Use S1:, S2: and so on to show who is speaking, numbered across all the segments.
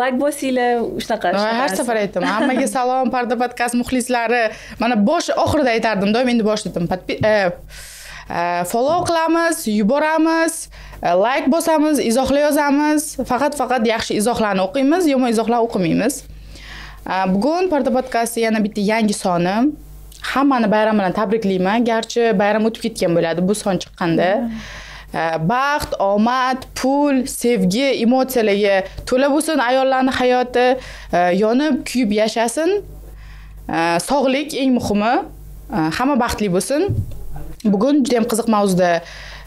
S1: like bosinglar, shunaqa.
S2: Har safar aytaman. Hammaga salom, Parda podkast muxlislari. Mana oxirida aytardim, doim endi boshladim. Follow qilamiz, yuboramiz, like bosamiz, izohlar yozamiz. Faqat yaxshi izohlarni o'qiymiz, yomon izohlar o'qimaymiz. Bugun Parda podkasti yana bitta yangi soni. Hammani bayram bilan tabriklayman. Garchi bayram o'tib ketgan bo'ladi bu son chiqqanda. Baxt, omad, pul, sevgi, emotsiyalarga to'la bo'lsin, ayollarning hayoti yonib, kuyib yashasin. Sog'lik eng muhimi. Hamma baxtli bo'lsin. Bugun juda ham qiziq mavzuda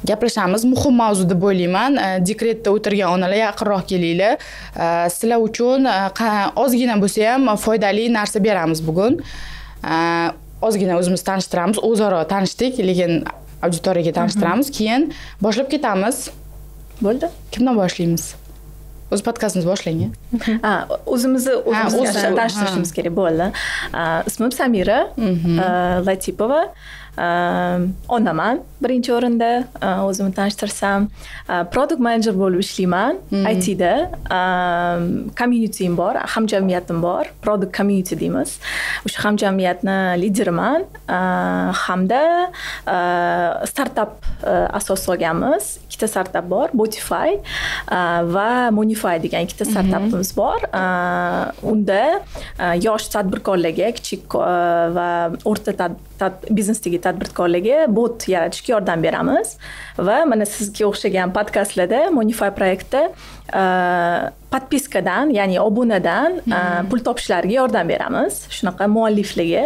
S2: gaplashamiz. Muhim mavzu deb o'ylayman. Dekretda o'tirgan onalar yaqinroq kelinglar. Sizlar uchun ozgina bo'lsa ham foydali narsa beramiz bugun. Ozgina o'zimizni tanishtiramiz, o'zaro tanishdik, lekin auditoriyaga tanishtiramiz, keyin boshlab ketamiz.
S1: Bo'ldi.
S2: Kimdan boshlaymiz? O'z podkastimizni boshlang.
S1: O'zimizni tanishtirishimiz kerak bo'ldi. Ismim Samira Latipova. Onaman birinchi o'rinda o'zimni tanishtirsam, product manager bo'lib ishlayman ITda. Community'm bor, hamjamiyatim bor, product community deymiz. O'sha hamjamiyatni lideriman hamda startup asos solganmiz. Ikkita startup bor, Botify va Monify degan ikkita startupimiz bor. Unda yosh tadbirkorlarga, kichik va o'rta biznesdagi tadbirkorlarga bot yaratishga yordam beramiz va mana sizga o'xshagan podkastlarda Monify proyektda podpiskadan, ya'ni obunadan pul topishlariga yordam beramiz. Shunaqa mualliflarga,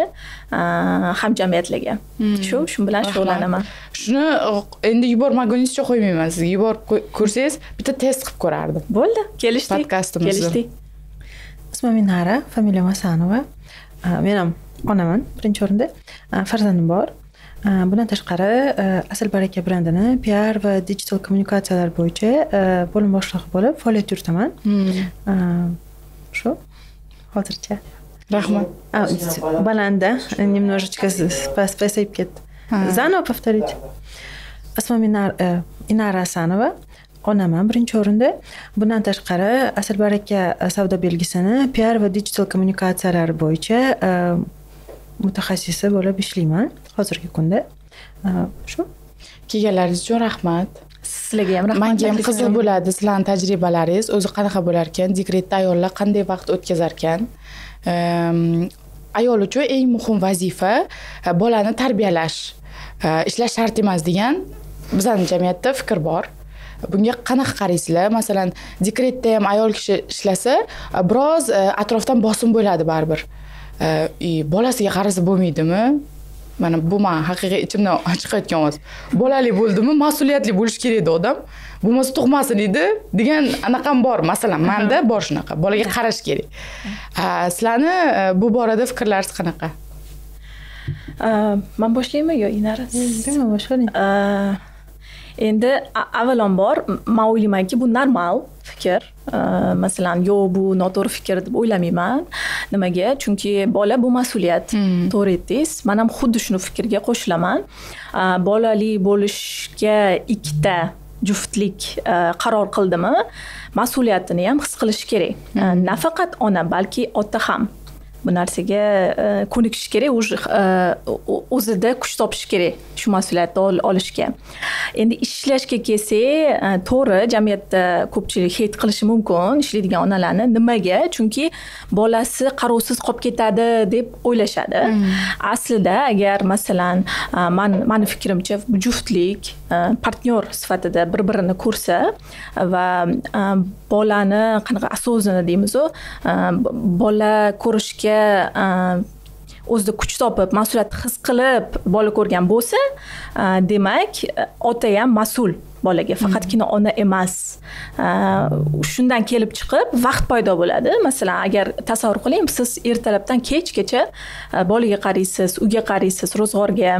S1: hamjamiyatlarga. Shu bilan shug'ullanaman.
S2: Shuni endi yubormagunizcha qo'ymayman. Sizga yuborib ko'rsangiz, bitta test qilib ko'rardim.
S1: Bo'ldi, kelishdik.
S2: Podkastimizni.
S3: Ismim Minara, familiyam Asanova. Men ham onaman birinchi o'rinda. Farzandim bor. Bundan tashqari Asal Baraka brendini PR va digital kommunikatsiyalar bo'yicha bo'lim boshlig'i bo'lib faoliyat yuritaman. Shu hozircha.
S2: Rahmat.
S3: Balanda, немножечко спасибо ketdi. Zanob повторить. Ismim Inara Asanova. Onaman birinchi o'rinda. Bundan tashqari Asal Baraka savdo belgisini PR va digital kommunikatsiyalar bo'yicha mutaxassisi bo'lib ishlayman hozirgi kunda. Shu.
S2: Kelganlaringiz uchun rahmat.
S1: Sizlarga ham rahmat.
S2: Menga ham qiziq bo'ladi sizlarning tajribalaringiz, o'zi qanaqa bo'lar ekan, dekretda ayollar qanday vaqt o'tkazar ekan. Ayol uchun eng muhim vazifa bolani tarbiyalash. Ishlash shart emas degan bizning jamiyatda fikr bor. Bunga qanaqa qaraysizlar? Masalan, dekretda ham ayol kishi ishlasa, biroz atrofdan bosim bo'ladi baribir. Bolasiga qarasa bo'lmaydimi? Mana bu men haqiqiy ichimdan chiqayotgan ovoz. Bolali bo'ldimi, mas'uliyatli bo'lish kerak edi odam. Bo'lmasa tug'masin edi degan anaqam bor. Masalan, menda bor shunaqa. Bolaga qarash kerak. Sizlarni bu borada fikrlaringiz qanaqa?
S1: Men boshlayman yo Inara?
S3: Men boshlayman.
S1: Endi avvalambor men o'ylaymanki bu normal fikr. Masalan, yo'q bu noto'g'ri fikr deb o'ylamayman. Nimaga? Chunki bola bu mas'uliyat. To'g'ri aytdingiz. Men ham xuddi shuni fikrga qo'shilaman. Bolali bo'lishga ikkita juftlik qaror qildimi, mas'uliyatini ham his qilish kerak. Nafaqat ona, balki ota ham bu narsaga ko'nikish kerak, o'zida kuch topish kerak shu mas'uliyatni olishga. Endi ishlashga kelsak, to'g'ri, jamiyatda ko'pchilik hate qilishi mumkin ishlaydigan onalarni. Nimaga? Chunki bolasi qarovsiz qolib ketadi deb o'ylashadi. Aslida agar masalan, meni fikrimcha bu juftlik partnyor sifatida bir-birini ko'rsa va bolani qanaqa asosini deymiz-ku, bola ko'rishga o'zida kuch topib, mas'uliyat his qilib bola ko'rgan bo'lsa, demak, ota ham mas'ul bolaga, faqatgina ona emas. Shundan kelib chiqib vaqt paydo bo'ladi. Masalan, agar tasavvur qiling, siz ertalabdan kechgacha bolaga qaraysiz, uyga qaraysiz, ro'zg'orga,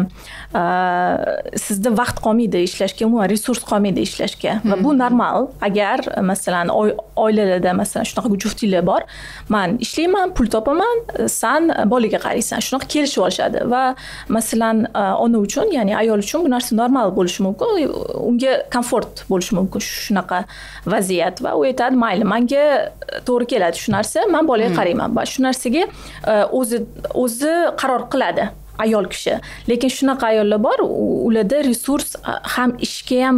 S1: sizda vaqt qolmaydi ishlashga, umuman resurs qolmaydi ishlashga. Va bu normal. Agar masalan oilalarda masalan shunaqa juftliklar bor, men ishlayman, pul topaman, sen bolaga qaraysan. Shunaqa kelishib olishadi va masalan ona uchun, ya'ni ayol uchun bu narsa normal bo'lishi mumkin. Unga komfort bo'lishi mumkin shunaqa vaziyat va u aytadi mayli menga to'g'ri keladi shu narsa, men bolaga qarayman va shu narsaga o'zi qaror qiladi ayol kishi. Lekin shunaqa ayollar bor, ularda resurs ham ishga ham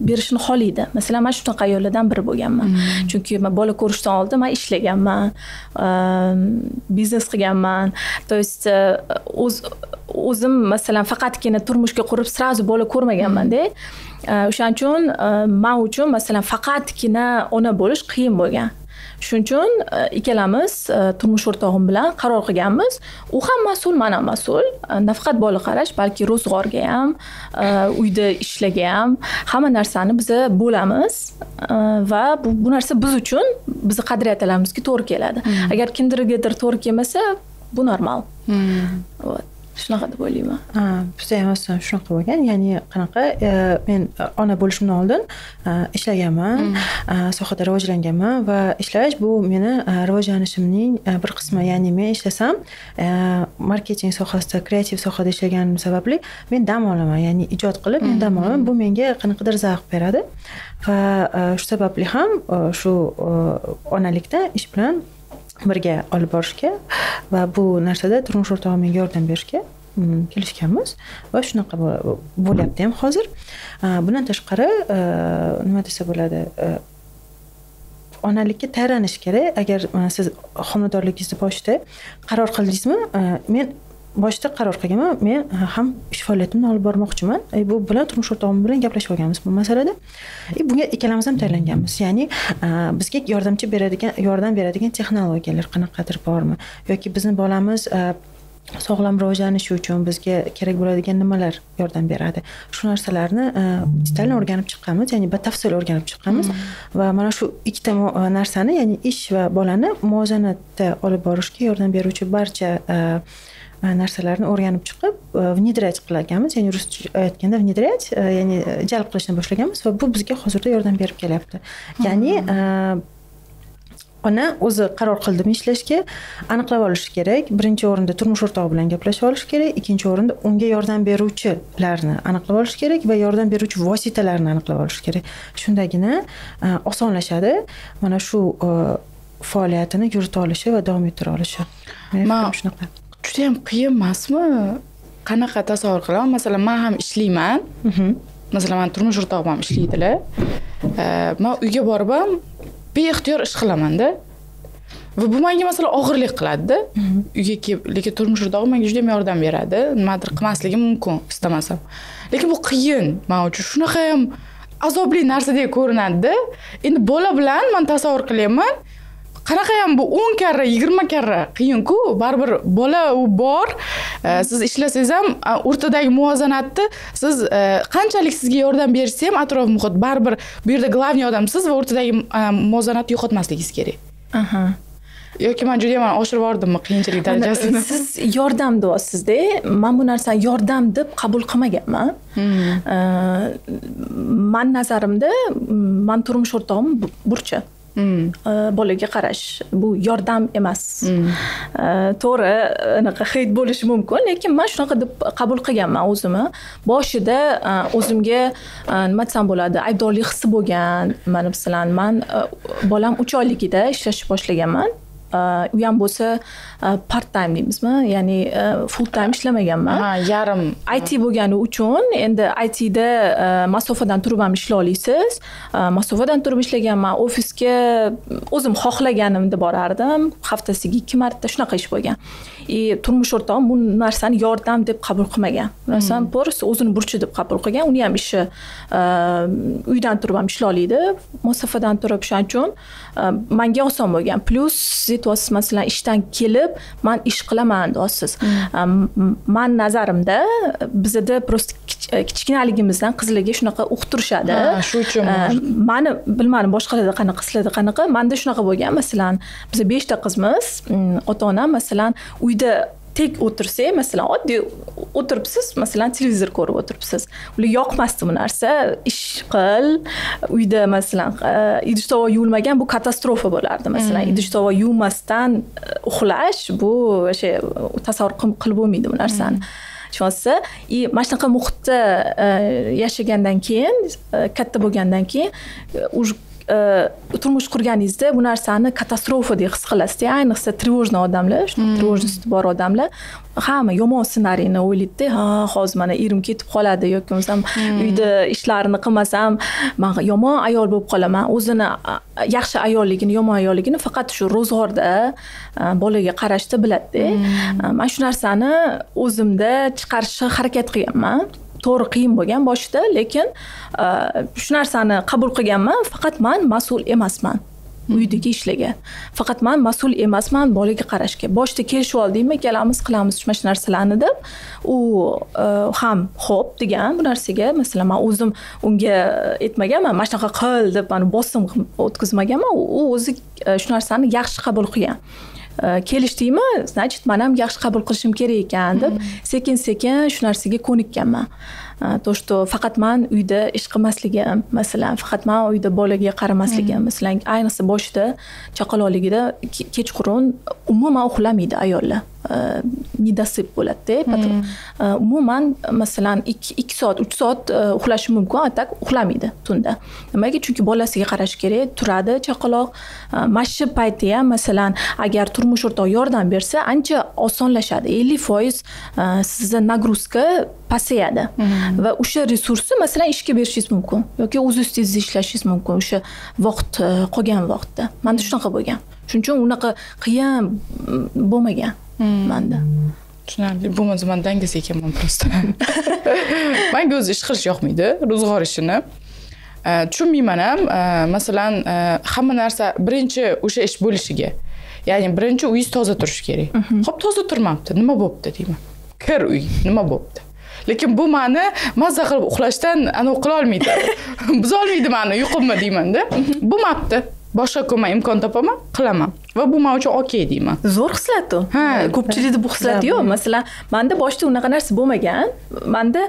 S1: berishni xohlaydi. Masalan, men shunaqa ayollardan biri bo'lganman. Chunki men bola ko'rishdan oldin men ishlaganman, biznes qilganman. То есть o'zim masalan faqatgina turmushga qurib srazu bola ko'rmaganman-da. O'shaning uchun men uchun masalan faqatgina ona bo'lish qiyin bo'lgan. Shuning uchun ikkalamiz turmush o'rtog'im bilan qaror qilganmiz. U ham mas'ul, men ham mas'ul. Nafaqat bola qarash, balki ro'zg'orga ham, uyda ishlaga ham hamma narsani biz bo'lamiz va bu narsa biz uchun, bizning qadriyatlarimizga to'g'ri keladi. Agar kimdirgadir to'g'ri kelmasa, bu normal. Shunaqa deb o'ylayman.
S3: Bizda ham aslida shunaqa bo'lgan. Ya'ni qanaqa, men ona bo'lishimdan oldin ishlaganman, sohada rivojlanganman va ishlash bu meni rivojlanishimning bir qismi. Ya'ni men ishlasam, marketing sohasida, kreativ sohada ishlaganim sababli men dam olaman, ya'ni ijod qilib men dam olaman. Bu menga qanaqadir zavq beradi va shu sababli ham shu onalikda ish bilan birga olib borishga va bu narsada turmush o'rtog'im menga yordam berishga kelishganmiz va shunaqa bo'lyapti ham hozir. Bundan tashqari nima desa bo'ladi? Onalikka tayyorlanish kerak. Agar siz homiladorligingizni boshida qaror qildingizmi, men boshida qaror qilganman, men ham ish faoliyatimni olib bormoqchiman. Bu bilan turmush o'rtog'im bilan gaplashib olganmiz bu masalada. Bunga ikkalamiz ham tayyorlanganmiz. Ya'ni bizga yordam beradigan texnologiyalar qanaqadir bormi yoki bizni bolamiz sog'lom rivojlanishi uchun bizga kerak bo'ladigan nimalar yordam beradi. Shu narsalarni detaldan o'rganib chiqqanmiz, ya'ni batafsil o'rganib chiqqanmiz va mana shu ikkita narsani, ya'ni ish va bolani muvozanatda olib borishga yordam beruvchi barcha narsalarni o'rganib chiqib, внедрять qilganmiz, ya'ni ruscha aytganda внедрять, ya'ni jalb qilishni boshlaganmiz va bu bizga hozirda yordam berib kelyapti. Ya'ni ona o'zi qaror qildimi ishlashga, aniqlab olish kerak. Birinchi o'rinda turmush o'rtog'i bilan gaplashib olish kerak, ikkinchi o'rinda unga yordam beruvchilarni aniqlab olish kerak va yordam beruvchi vositalarni aniqlab olish kerak. Shundagina osonlashadi mana shu faoliyatini yurita olishi va davom ettira olishi. Men shunaqa.
S2: Juda ham qiyin emasmi? Qanaqa tasavvur qilaman? Masalan, men ham ishlayman. Masalan, men turmush o'rtog'im ham ishlaydilar. Men uyga borib ham beixtiyor ish qilaman-da. Va bu menga masalan og'irlik qiladi-da. Uyga kelib, lekin turmush o'rtog'im menga juda ham yordam beradi. Nimadir qilmasligim mumkin istamasam. Lekin bu qiyin men uchun. Shunaqa ham azobli narsadek ko'rinadi-da. Endi bola bilan men tasavvur qilyapman. Qanaqa ham bu 10 karra, 20 karra qiyin-ku, baribir bola u bor. Siz ishlasangiz ham o'rtadagi muvozanatni siz qanchalik sizga yordam bersa ham atrof muhit baribir bu yerda glavniy odamsiz va o'rtadagi muvozanatni yo'qotmasligingiz kerak. Yoki men juda ham oshirib yordimmi qiyinchilik darajasini?
S1: Siz yordam deyapsiz-da. Men bu narsani yordam deb qabul qilmaganman. Men nazarimda, men turmush o'rtog'im burchi. Bolaga qarash bu yordam emas. To'g'ri, anaqa hid bo'lishi mumkin, lekin men shunaqa deb qabul qilganman o'zimni. Boshida o'zimga nima desam bo'ladi, aybdorlik hissi bo'lgan. Mana masalan, men bolam 3 oyligida ishlashni boshlaganman. U ham bo'lsa part time deymizmi? Ya'ni full time ishlamaganman.
S2: Yarim.
S1: IT bo'lgani uchun endi ITda masofadan turib ham ishlay olasiz. Masofadan turib ishlaganman, ofisga o'zim xohlaganimda borardim. Haftasiga 2 marta shunaqa ish bo'lgan. Turmush o'rtog'im bu narsani yordam deb qabul qilmagan. Masalan, to'g'risi o'zini burchi deb qabul qilgan. Uni ham ishi uydan turib ham ishlay oladi. Masofadan turib shuning uchun menga oson bo'lgan. Plus aytyapsiz, masalan, ishdan kelib men ish qilaman deyapsiz. Men nazarimda bizda prosta kichkinaligimizdan qizlarga shunaqa o'qitirishadi.
S2: Shu uchun
S1: meni bilmadim boshqalarda qanaqa, sizlarda qanaqa. Menda shunaqa bo'lgan. Masalan, biz 5 ta qizmiz. Ota-onam masalan uyda tek o'tirsak, masalan, oddiy o'tiribsiz, masalan, televizor ko'rib o'tiribsiz. Ular yoqmasdi bu narsa. Ish qil, uyda masalan, idish tovoq yuvilmagan bu katastrofa bo'lardi. Masalan, idish tovoq yuvmasdan uxlash bu o'sha tasavvur qilib bo'lmaydi bu narsani. tushunsa mana shunaqa muhitda yashagandan keyin katta bo'lgandan keyin turmush qurganingizda bu narsani katastrofa deb his qilasizda, ayniqsa trevojniy odamlar, trevojnosti bor odamlar hamma yomon ssenariyni o'ylaydida, hozir mana erim ketib qoladi yoki bo'lmasam uyda ishlarini qilmasam men yomon ayol bo'lib qolaman. O'zini yaxshi ayolligini, yomon ayolligini faqat shu ro'zg'orda, bolaga qarashda biladi. Men shu narsani o'zimda chiqarishga harakat qilganman. To'g'ri qiyin bo'lgan boshida, lekin shu narsani qabul qilganman. Faqat men mas'ul emasman uydagi ishlaga. Faqat men mas'ul emasman bolaga qarashga. Boshida kelishib oldingmi, ikkalamiz qilamiz shu narsalarni deb, u ham xo'p degan bu narsaga. Masalan, men o'zim unga aytmaganman, mana shunaqa qil deb meni bosim o'tkazmaganman. U o'zi shu narsani yaxshi qabul qilgan. Kelishdikmi, значит, men ham yaxshi qabul qilishim kerak ekan deb sekin-sekin shu narsaga ko'nikkanman. То, что faqat men uyda ish qilmasligim, masalan, faqat men uyda bolaga qaramasligim, masalan, ayniqsa boshida chaqaloqligida kechqurun umuman uxlamaydi ayollar. Nidasib bo'ladi-da. Umuman masalan 2 soat, 3 soat uxlashi mumkin, atak uxlamaydi tunda. Nimaga? Chunki bolasiga qarash kerak, turadi chaqaloq. Mashi payti ham masalan agar turmush o'rtoq yordam bersa, ancha osonlashadi. 50% sizga nagruzka pasayadi. Va o'sha resursni masalan ishga berishingiz mumkin yoki o'z ustingizda ishlashingiz mumkin o'sha vaqt qolgan vaqtda. Menda shunaqa bo'lgan. Shuning uchun unaqa qiyin bo'lmagan menda.
S2: Tushunarli. Bo'lmasa men dangas ekanman prosta. Menga o'zi ish qilish yoqmaydi, ro'zg'or ishini. Tushunmayman ham, masalan, hamma narsa birinchi o'sha ish bo'lishiga. Ya'ni birinchi uyingiz toza turishi kerak. Xo'p, toza turmabdi, nima bo'pti deyman. Kir uy, nima bo'pti? Lekin bu meni mazza qilib uxlashdan anav qila olmaydi. Buza olmaydi meni uyqumni deyman-da. Bo'lmabdi. Boshqa ko'ma imkon topaman, qilaman. Va bu men uchun okey deyman.
S1: Zo'r xislat u. Ko'pchilikda bu xislat yo'q. Masalan, menda boshida unaqa narsa bo'lmagan. Menda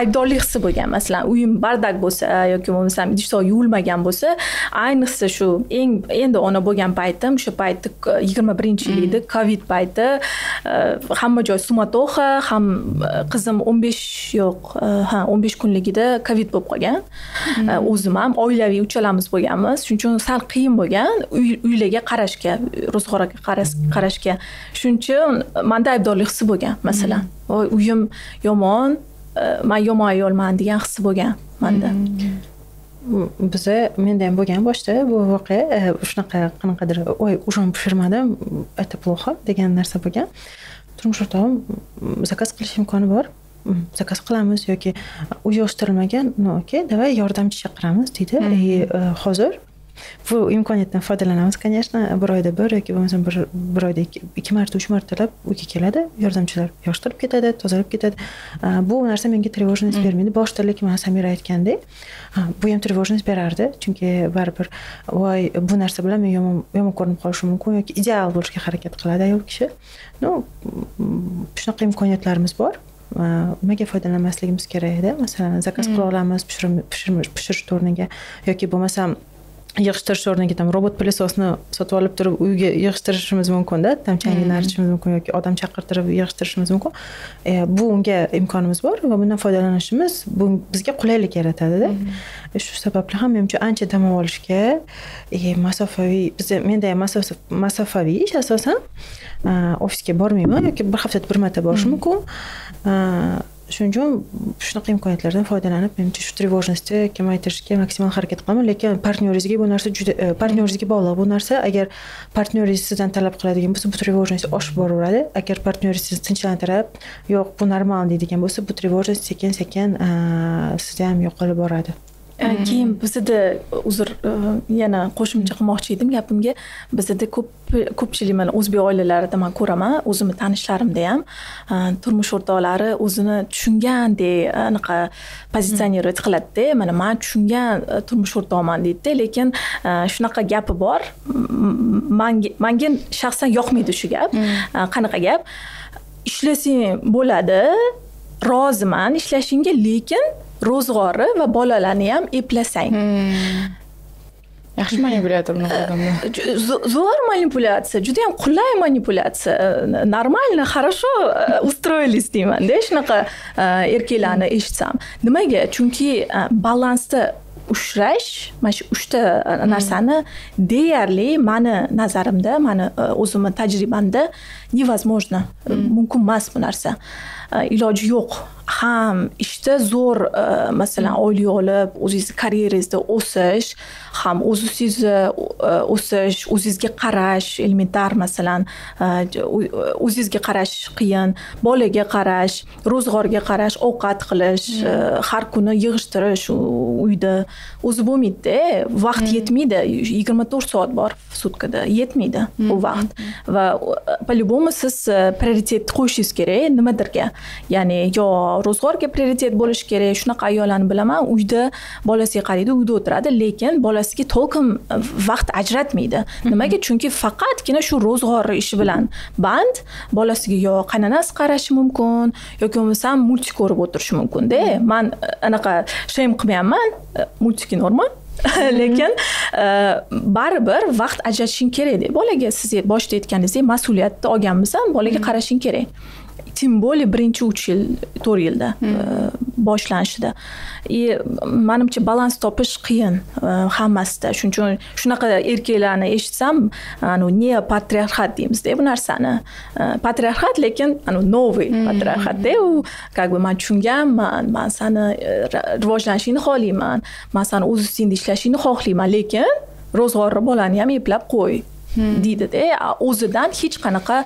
S1: aybdorlik hissi bo'lgan. Masalan, uyim bardak bo'lsa yoki bo'lmasam idishtoq yuvilmagan bo'lsa, ayniqsa shu endi ona bo'lgan paytim, o'sha paytda 21-yilda Covid payti, hamma joy sumatoxa, ham qizim 15 kunligida Covid bo'lib qolgan. O'zim ham oilaviy uchalamiz bo'lganmiz. Shuning uchun sal qiyin bo'lgan uylarga qarashga, ro'zg'orga qarashga. Shuning uchun menda aybdorlik hissi bo'lgan, masalan. Uyim yomon, men yomon ayolman degan hissi bo'lgan menda.
S3: Menda ham bo'lgan boshda bu voqea, shunaqa qanaqadir, ujum pishirmadim, это плохо degan narsa bo'lgan. Turmush o'rtog'im zakaz qilish imkoni bor. Zakaz qilamiz yoki uy yig'ishtirilmagan, no okey, davay yordamchi chaqiramiz deydi. Hozir bu imkoniyatdan foydalanamiz, конечно. Bir oyda bir yoki bo'lmasam bir oyda 2 marta, 3 martalab uyga keladi, yordamchilar yig'ishtirib ketadi, tozalab ketadi. Bu narsa menga trevojность bermaydi. Boshida lekin mana Samira aytgandek, bu ham trevojность berardi, chunki baribir voy bu narsa bilan men yomon ko'rinib qolishim mumkin yoki ideal bo'lishga harakat qiladi ayol kishi. No, shunaqa imkoniyatlarimiz bor. Nimaga foydalanmasligimiz kerak edi? Masalan, zakaz qila olamiz pishirish o'rniga yoki bo'lmasam yig'ishtirish o'rniga tam robot pылесосni sotib olib turib uyga yig'ishtirishimiz mumkin-da, tam changini archishimiz mumkin yoki odam chaqirtirib yig'ishtirishimiz mumkin. Bu unga imkonimiz bor va bundan foydalanishimiz bu bizga qulaylik yaratadi-da. Shu sababli ham men uchun ancha dam olishga, masofaviy, menda ham masofaviy ish asosan, ofisga bormayman yoki bir haftada bir marta borishim mumkin. Shuning uchun shunaqa imkoniyatlardan foydalanib, menimcha shu trevojnostni kamaytirishga maksimal harakat qilaman, lekin partnyoringizga bu narsa juda partnyoringizga bog'liq bu narsa. Agar partnyoringiz sizdan talab qiladigan bo'lsa, bu trevojnost oshib boraveradi. Agar partnyoringiz sizni tinchlantirib, yo'q, bu normal deydigan bo'lsa, bu trevojnost sekin-sekin sizda ham yo'qolib boradi.
S1: Keyin bizda uzr yana qo'shimcha qilmoqchi edim gapimga. Bizda ko'pchilik mana o'zbek oilalarida men ko'raman, o'zimni tanishlarimda ham turmush o'rtoqlari o'zini tushungandek anaqa pozitsionировать qiladi-da. Mana men tushungan turmush o'rtoqman deydi, lekin shunaqa gapi bor. Menga shaxsan yoqmaydi shu gap. Qanaqa gap? Ishlasang bo'ladi, roziman ishlashingga, lekin ro'zg'ori va bolalarni ham eplasang.
S2: Yaxshi manipulyator bunaqa odamlar.
S1: Zo'r manipulyatsiya, juda ham qulay manipulyatsiya. Нормально, хорошо устроились deyman-da shunaqa erkaklarni eshitsam. Nimaga? Chunki balansda ushlash, mana shu 3 ta narsani deyarli meni nazarimda, meni o'zimning tajribamda невозможно. Mumkin emas bu narsa. Iloji yo'q. Ham ishda zo'r, masalan, oylik olib, o'zingizni karyerangizda o'sish, ham o'zingizni o'sish, o'zingizga qarash, elementar masalan, o'zingizga qarash qiyin, bolaga qarash, ro'zg'orga qarash, ovqat qilish, har kuni yig'ishtirish uyda o'zi bo'lmaydi-da, vaqt yetmaydi. 24 soat bor sutkada, yetmaydi bu vaqt. Va по-любому siz prioritet qo'yishingiz kerak nimadirga. Ya'ni yo ro'zg'orga prioritet bo'lish kerak. Shunaqa ayollarni bilaman, uyda bolasiga qaraydi, uyda o'tiradi, lekin bolasiga to'liq vaqt ajratmaydi. Nimaga? Chunki faqatgina shu ro'zg'or ishi bilan band, bolasiga yo qaynonasi qarashi mumkin, yoki bo'lmasam multik ko'rib o'tirishi mumkin-da. Men anaqa shame qilmayapman, multik normal. Lekin baribir vaqt ajratishing kerak-da. Bolaga siz boshida aytganingizdek mas'uliyatni olganmiz ham bolaga qarashing kerak. Tim bo'li 3 yil, 4 yilda boshlanishida. Menimcha balans topish qiyin hammasida. Shuning uchun shunaqa erkaklarni eshitsam, ne patriarxat deymiz-da bu narsani. Patriarxat lekin новый patriarxat-da. U как бы men tushunganman, men seni rivojlanishingni xohlayman, men seni o'z ustingda ishlashingni xohlayman, lekin ro'zg'orni bolani ham eplab qo'y. deydi-da, o'zidan hech qanaqa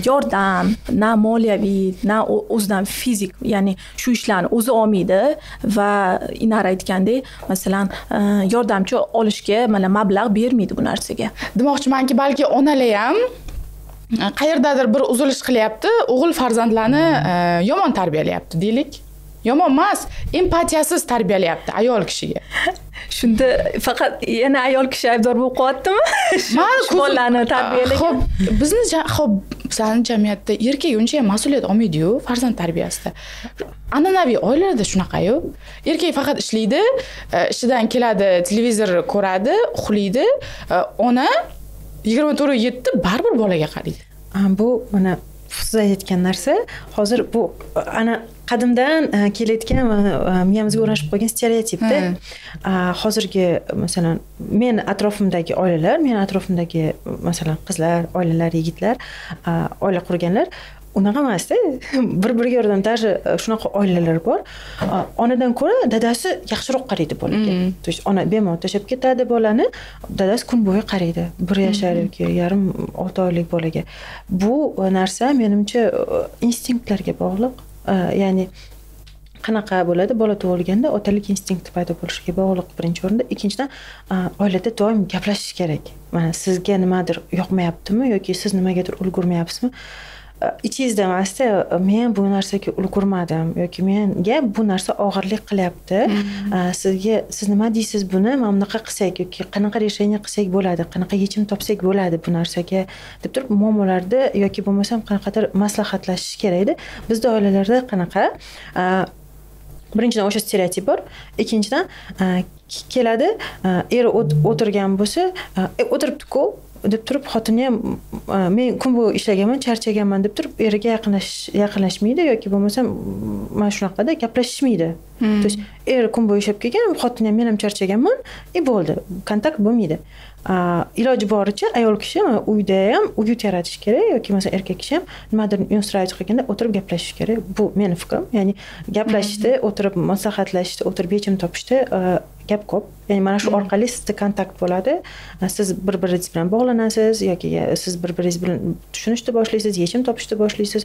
S1: yordam, na moliyaviy, na o'zidan fizik, ya'ni shu ishlarni o'zi olmaydi va Inara aytgandek, masalan, yordamchi olishga mana mablag' bermaydi bu narsaga.
S2: Demoqchimanki, balki onalar ham qayerdadir bir uzilish qilyapti, o'g'il farzandlarni yomon tarbiyalayapti deylik. Yomon emas, empatiyasiz tarbiyalayapti ayol kishiga.
S1: Shunda faqat yana ayol kishi aybdor bo'lib qolyaptimi? Bolani tarbiyalagan.
S2: Xo'p, bizning jamiyatda erkak uncha ham mas'uliyat olmaydi-yu farzand tarbiyasida. An'anaviy oilalarda shunaqa-yu. Erkak faqat ishlaydi, ishidan keladi, televizor ko'radi, uxlaydi. Ona 24/7 baribir bolaga qaraydi.
S3: Bu mana siz aytgan narsa, hozir bu ana qadimdan kelayotgan miyamizga o'rnashib qolgan stereotipda. Hozirgi masalan, men atrofimdagi oilalar, men atrofimdagi masalan qizlar, oilalar, yigitlar, oila qurganlar unaqa emasda. Bir-biriga yordam, даже shunaqa oilalar bor. Onadan ko'ra dadasi yaxshiroq qaraydi bolaga. То есть ona bemalol tashab ketadi bolani, dadasi kun bo'yi qaraydi. 1 yashar yoki yarim 6 oylik bolaga. Bu narsa menimcha instinktlarga bog'liq. Ya'ni qanaqa bo'ladi, bola tug'ilganda otalik instinkti paydo bo'lishiga bog'liq birinchi o'rinda. Ikkinchidan, oilada doim gaplashish kerak. Mana sizga nimadir yoqmayaptimi yoki siz nimagadir ulgurmayapsizmi? Ichingizda emasda, men bu narsaga ulgurmadim yoki menga bu narsa og'irlik qilyapti. Sizga siz nima deysiz buni? Mana bunaqa qilsak yoki qanaqa решение qilsak bo'ladi, qanaqa yechim topsak bo'ladi bu narsaga deb turib muammolarda yoki bo'lmasam qanaqadir maslahatlashish kerak-da. Bizda oilalarda qanaqa? Birinchidan o'sha stereotip bor. Ikkinchidan keladi, eri o'tirgan bo'lsa, o'tiribdi-ku deb turib xotini ham men kun bo'yi ishlaganman, charchaganman deb turib eriga yaqinlashmaydi yoki bo'lmasam mana shunaqada gaplashishmaydi. То есть er kun bo'yi ishlab kelgan, xotini ham men ham charchaganman, bo'ldi. Kontakt bo'lmaydi. Iloji boricha ayol kishi uyda ham uyut yaratish kerak yoki masalan erkak kishi ham nimadir ustravich qilganda o'tirib gaplashish kerak. Bu meni fikrim. Ya'ni gaplashishda, o'tirib maslahatlashishda, o'tirib yechim topishda gap ko'p. Ya'ni mana shu orqali sizda kontakt bo'ladi. Siz bir-biringiz bilan bog'lanasiz yoki siz bir-biringiz bilan tushunishni boshlaysiz, yechim topishni boshlaysiz.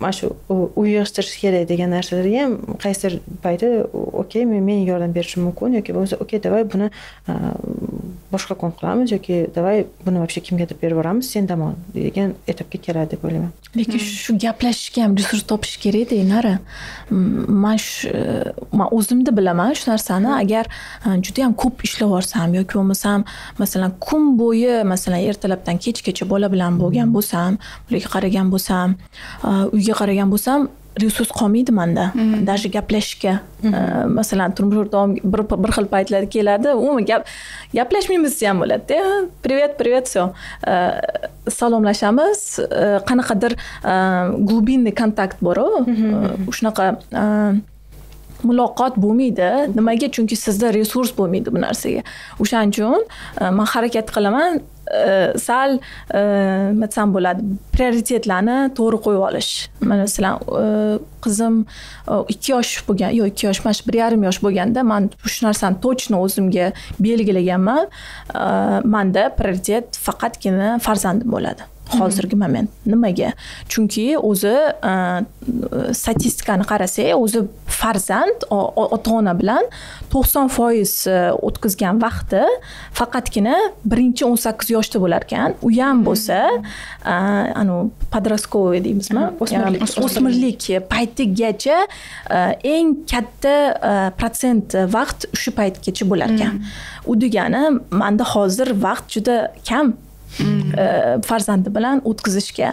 S3: Mana shu uy yig'ishtirish kerak degan narsalarga ham qaysidir payti okey, men yordam berishim mumkin yoki bo'lmasa okey, davay buni boshqa kun qilamiz yoki davay buni вообще kimgadir berib yuboramiz, sen dam ol degan etapga keladi deb o'ylayman.
S1: Lekin shu gaplashishga ham resurs topish kerak-da, Inara. Men o'zimda bilaman shu narsani. Agar juda ham ko'p ishlab yuborsam yoki bo'lmasam, masalan, kun bo'yi, masalan, ertalabdan kechgacha bola bilan bo'lgan bo'lsam, ularga qaragan bo'lsam, uyga qaragan bo'lsam, resurs qolmaydi menda даже gaplashishga. Masalan, turmush o'rtog'im bir xil paytlar keladi, umuman gaplashmaymiz ham bo'ladi. Привет, привет, всё. Salomlashamiz, qanaqadir glubinniy kontakt bor-ku. Shunaqa muloqot bo'lmaydi. Nimaga? Chunki sizda resurs bo'lmaydi bu narsaga. O'shaning uchun men harakat qilaman sal nima desam bo'ladi, prioritetlarni to'g'ri qo'yib olish. Masalan, qizim 2 yosh bo'lgan, yo'q 2 yosh emas, 1,5 yosh bo'lganda men shu narsani точно o'zimga belgilaganman. Menda prioritet faqatgina farzandim bo'ladi. Hozirgi moment. Nimaga? Chunki o'zi statistikani qarasak, o'zi farzand ota-ona bilan 90% o'tkazgan vaqti faqatgina 18 yoshda bo'lar ekan. U ham bo'lsa, подростковый deymizmi? O'smirlik paytigacha eng katta protsent vaqt shu paytgacha bo'lar ekan. U degani, menda hozir vaqt juda kam. Farzandi bilan o'tkazishga.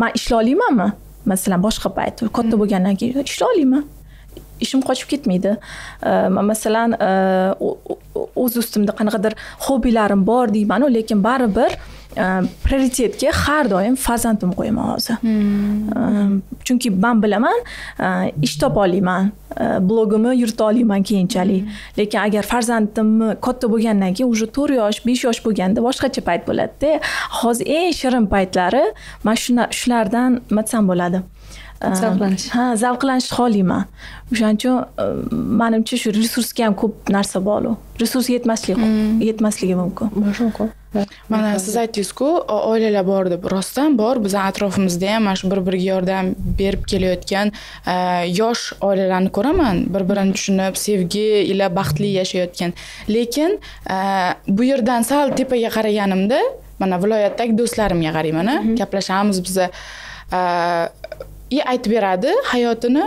S1: Men ishla olmaymanmi? Masalan, boshqa payt katta bo'lgandan keyin ishla olmayman. Ishim qochib ketmaydi. Men masalan, o'z ustimda qanaqadir hobbilarim bor deyman, lekin baribir prioritetga har doim farzandim qo'yaman hozir. Chunki men bilaman, ish topa olmayman, blogimni yurita olmayman keyinchalik. Lekin agar farzandimni katta bo'lgandan keyin уже 4 yosh, 5 yosh bo'lganda boshqacha payt bo'ladi-da. Hozir eng shirin paytlari men shulardan nima desam bo'ladi? Zavqlanish xohlayman. O'shaning uchun menimcha shu resursga ham ko'p narsa bor. Resurs yetmasligi mumkin.
S3: Mumkin.
S2: Mana siz aytdingiz-ku, oilalar bor deb. Rostdan bor, bizning atrofimizda ham mana shu bir-biriga yordam berib kelayotgan yosh oilalarni ko'raman, bir-birini tushunib, sevgi ila baxtli yashayotgan. Lekin bu yerdan sal tepaga qaraganimda, mana viloyatdagi do'stlarimga qarayman, gaplashamiz biz. Aytib beradi hayotini,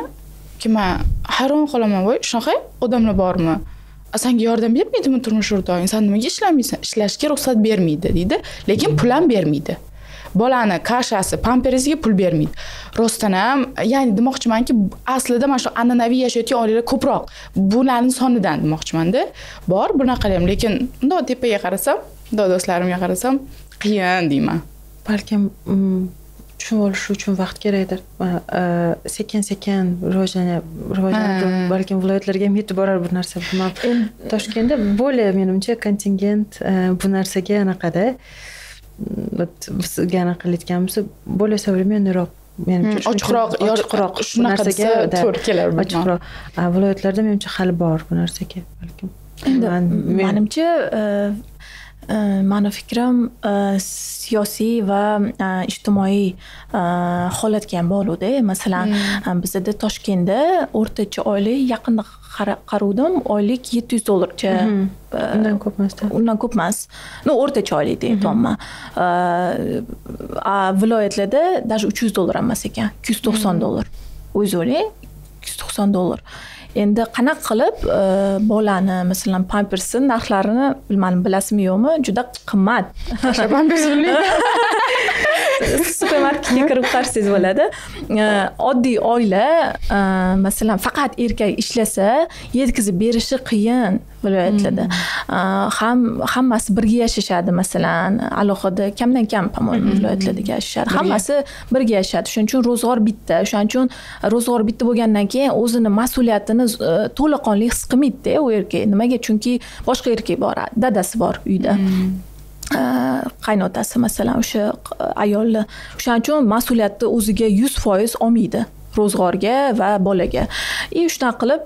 S2: ki men hayron qolaman, voy, shunaqa odamlar bormi? Senga yordam bermaydimi turmush o'rtog'ing? Sen nimaga ishlamaysan? Ishlashga ruxsat bermaydi, deydi. Lekin pul ham bermaydi. Bolani kashasi, pampersiga pul bermaydi. Rostdan ham, ya'ni demoqchimanki, aslida mana shu an'anaviy yashayotgan oilalar ko'proq. Bularning sonidan demoqchiman-da. Bor, bunaqa ham, lekin bundoq tepaga qarasam, bundoq do'stlarimga qarasam, qiyin deyman.
S3: Balkim tushunib olish uchun vaqt kerakdir. Sekin-sekin rivojlanib, balkim viloyatlarga ham yetib borar bu narsa. Toshkentda bo'ldi, menimcha kontingent bu narsaga anaqada bizga qilayotganimiz bo'ldi savremenroq, menimcha ochiqroq shu narsaga to'g'ri kelar. Ochiqroq. Viloyatlarda menimcha hali bor bu narsaga balkim.
S1: Menimcha mani fikrim siyosiy va ijtimoiy holatga ham bog'liqda. Masalan, bizda Toshkentda o'rtacha oylik yaqinda qaruvdim, oylik $700.
S3: Undan ko'p emas.
S1: Undan ko'p emas. O'rtacha oylik deyapman. Viloyatlarda даже $300 emas ekan, $290. O'zingiz o'ylang, $290. Endi qanaqa qilib bolani, masalan, pampersi narxlarini bilmadim, bilasizmi yo'qmi? Juda qimmat.
S2: Pampers
S1: Supermarketga kirib qarsangiz bo'ladi. Oddiy oila, masalan, faqat erkak ishlasa, yetkazib berishi qiyin viloyatlarda. Hammasi birga yashashadi, masalan, alohida kamdan kam, по-моему, viloyatlarda yashashadi. Hammasi birga yashashadi. Shuning uchun ro'zg'or bitta. Shuning uchun ro'zg'or bitta bo'lgandan keyin o'zini mas'uliyatini to'laqonli his qilmaydi-da u erkak. Nimaga? Chunki boshqa erkak bor, dadasi bor uyda. Qaynotasi masalan o'sha ayolni. Shuning uchun mas'uliyatni o'ziga 100% olmaydi ro'zg'orga va bolaga. Shunaqa qilib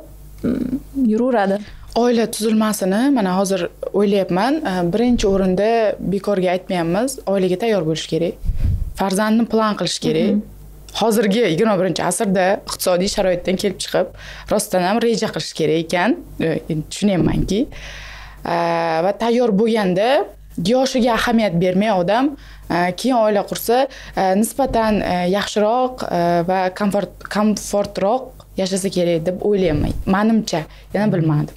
S1: yuraveradi.
S2: Oila tuzilmasini mana hozir o'ylayapman, birinchi o'rinda bekorga aytmayapmiz, oilaga tayyor bo'lish kerak. Farzandni plan qilish kerak. Hozirgi 21-asrda iqtisodiy sharoitdan kelib chiqib, rostdan ham reja qilish kerak ekan, tushunyapmanki. Va tayyor bo'lganda yoshiga ahamiyat bermay odam keyin oila qursa, nisbatan yaxshiroq va komfortroq yashasa kerak deb o'ylayman. Menimcha, yana bilmadim.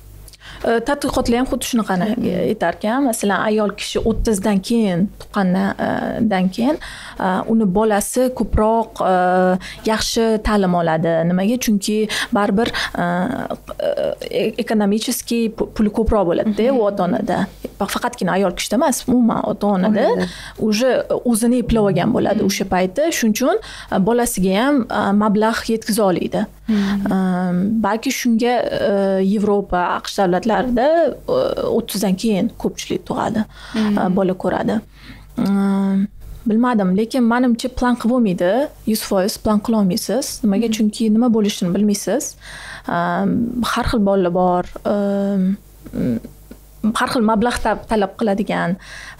S1: tadqiqotlar ham xuddi shunaqani aytar ekan. Masalan, ayol kishi 30 dan keyin tuqqandan keyin uni bolasi ko'proq yaxshi ta'lim oladi. Nimaga? Chunki baribir ekonomически puli ko'proq bo'ladi-da u ota-onada. Faqatgina ayol kishida emas, umuman ota-onada уже o'zini eplab olgan bo'ladi o'sha payti. Shuning uchun bolasiga ham mablag' yetkiza oladi. Balki shunga Yevropa, AQSh davlatlarida 30 dan keyin ko'pchilik tug'adi, bola ko'radi. Bilmadim, lekin menimcha plan qilib bo'lmaydi. 100% plan qila olmaysiz. Nimaga? Chunki nima bo'lishini bilmaysiz. Har xil bolalar bor. Har xil mablag' talab qiladigan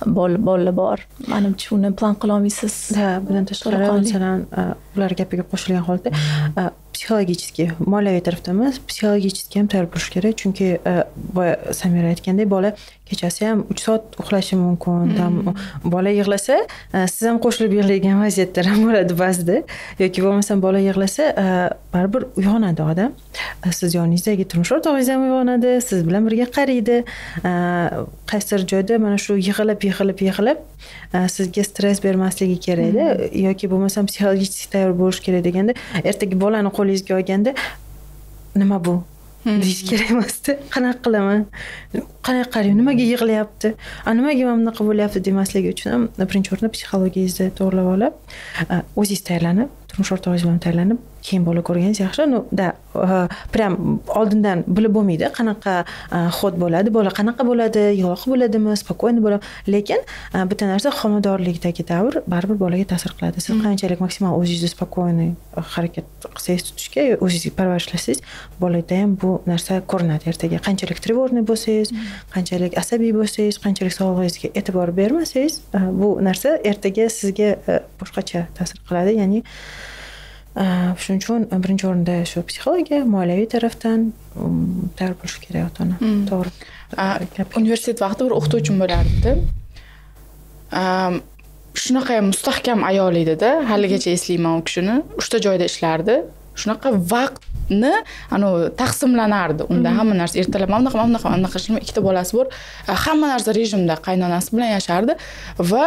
S1: bolalar bor. Menimcha uni plan qila olmaysiz.
S3: Bundan tashqari, masalan, ular gapiga qo'shilgan holda psixologически, moliyaviy tarafdan emas, psixologически ham tayyor bo'lish kerak. Chunki boya Samira aytgandek, bola kechasi ham 3 soat uxlashi mumkin. Bola yig'lasa, siz ham qo'shilib yig'laydigan vaziyatlar ham bo'ladi ba'zida. Yoki bo'lmasam bola yig'lasa, baribir uyg'onadi odam. Siz yoningizdagi turmush o'rtog'ingiz ham uyg'onadi, siz bilan birga qaraydi. Qaysidir joyda mana shu yig'ilib sizga stress bermasligi kerak-da, yoki bo'lmasam psixologik tayyor bo'lish kerak deganda, ertaga bolani qo'lingizga olganda nima bu deyish kerak emasda. Qanaqa qilaman? Qanaqa qarang, nimaga yig'layapti? Nimaga mana bunaqa bo'lyapti demasligi uchun ham birinchi o'rinda psixologiyangizni to'g'rilab olib, o'zingiz tayyorlanib, turmush o'rtog'ingiz bilan tayyorlanib, keyin bola ko'rganingiz yaxshi. Prям oldindan bilib bo'lmaydi, qanaqa xod bo'ladi, bola qanaqa bo'ladi, yig'loq bo'ladimi, spokойный bo'ladimi. Lekin bitta narsa, homiladorlikdagi davr baribir bolaga ta'sir qiladi. Siz qanchalik maksimal o'zingizni spokойный harakat qilsangiz tutishga, o'zingizni parvarishlasangiz, bolada ham bu narsa ko'rinadi ertaga. Qanchalik тревожный bo'lsangiz, qanchalik asabiy bo'lsangiz, qanchalik sog'lig'ingizga e'tibor bermasangiz, bu narsa ertaga sizga boshqacha ta'sir qiladi. Ya'ni shuning uchun birinchi o'rinda shu psixologiya, moliyaviy tarafdan tayyor bo'lish kerak ota-ona. To'g'ri.
S2: Universitet vaqtida bir o'qituvchim bo'lardi. Shunaqa mustahkam ayol edi-da, haligacha eslayman u kishini. 3 ta joyda ishlardi. Shunaqa vaqtni taqsimlanardi. Unda hamma narsa ertalab mana bunaqa ishlayman, 2 ta bolasi bor. Hamma narsa rejimda qaynonasi bilan yashardi va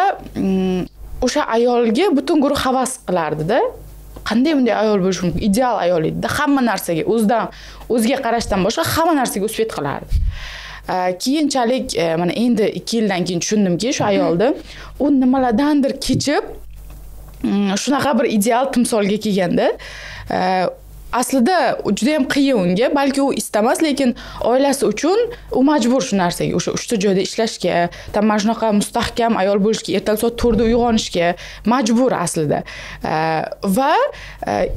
S2: o'sha ayolga butun guruh havas qilardi-da. Qanday bunday ayol bo'lish mumkin? Ideal ayol edi. Hamma narsaga o'ziga qarashdan boshqa hamma narsaga uspet qilardi. Keyinchalik mana endi 2 yildan keyin tushundimki, shu ayolni u nimalardandir kechib shunaqa bir ideal timsolga kelganda, aslida juda ham qiyin unga, balki u istamas, lekin oilasi uchun u majbur shu narsaga, o'sha 3 ta joyda ishlashga, mana shunaqa mustahkam ayol bo'lishga, ertalab soat 4 da uyg'onishga majbur aslida. Va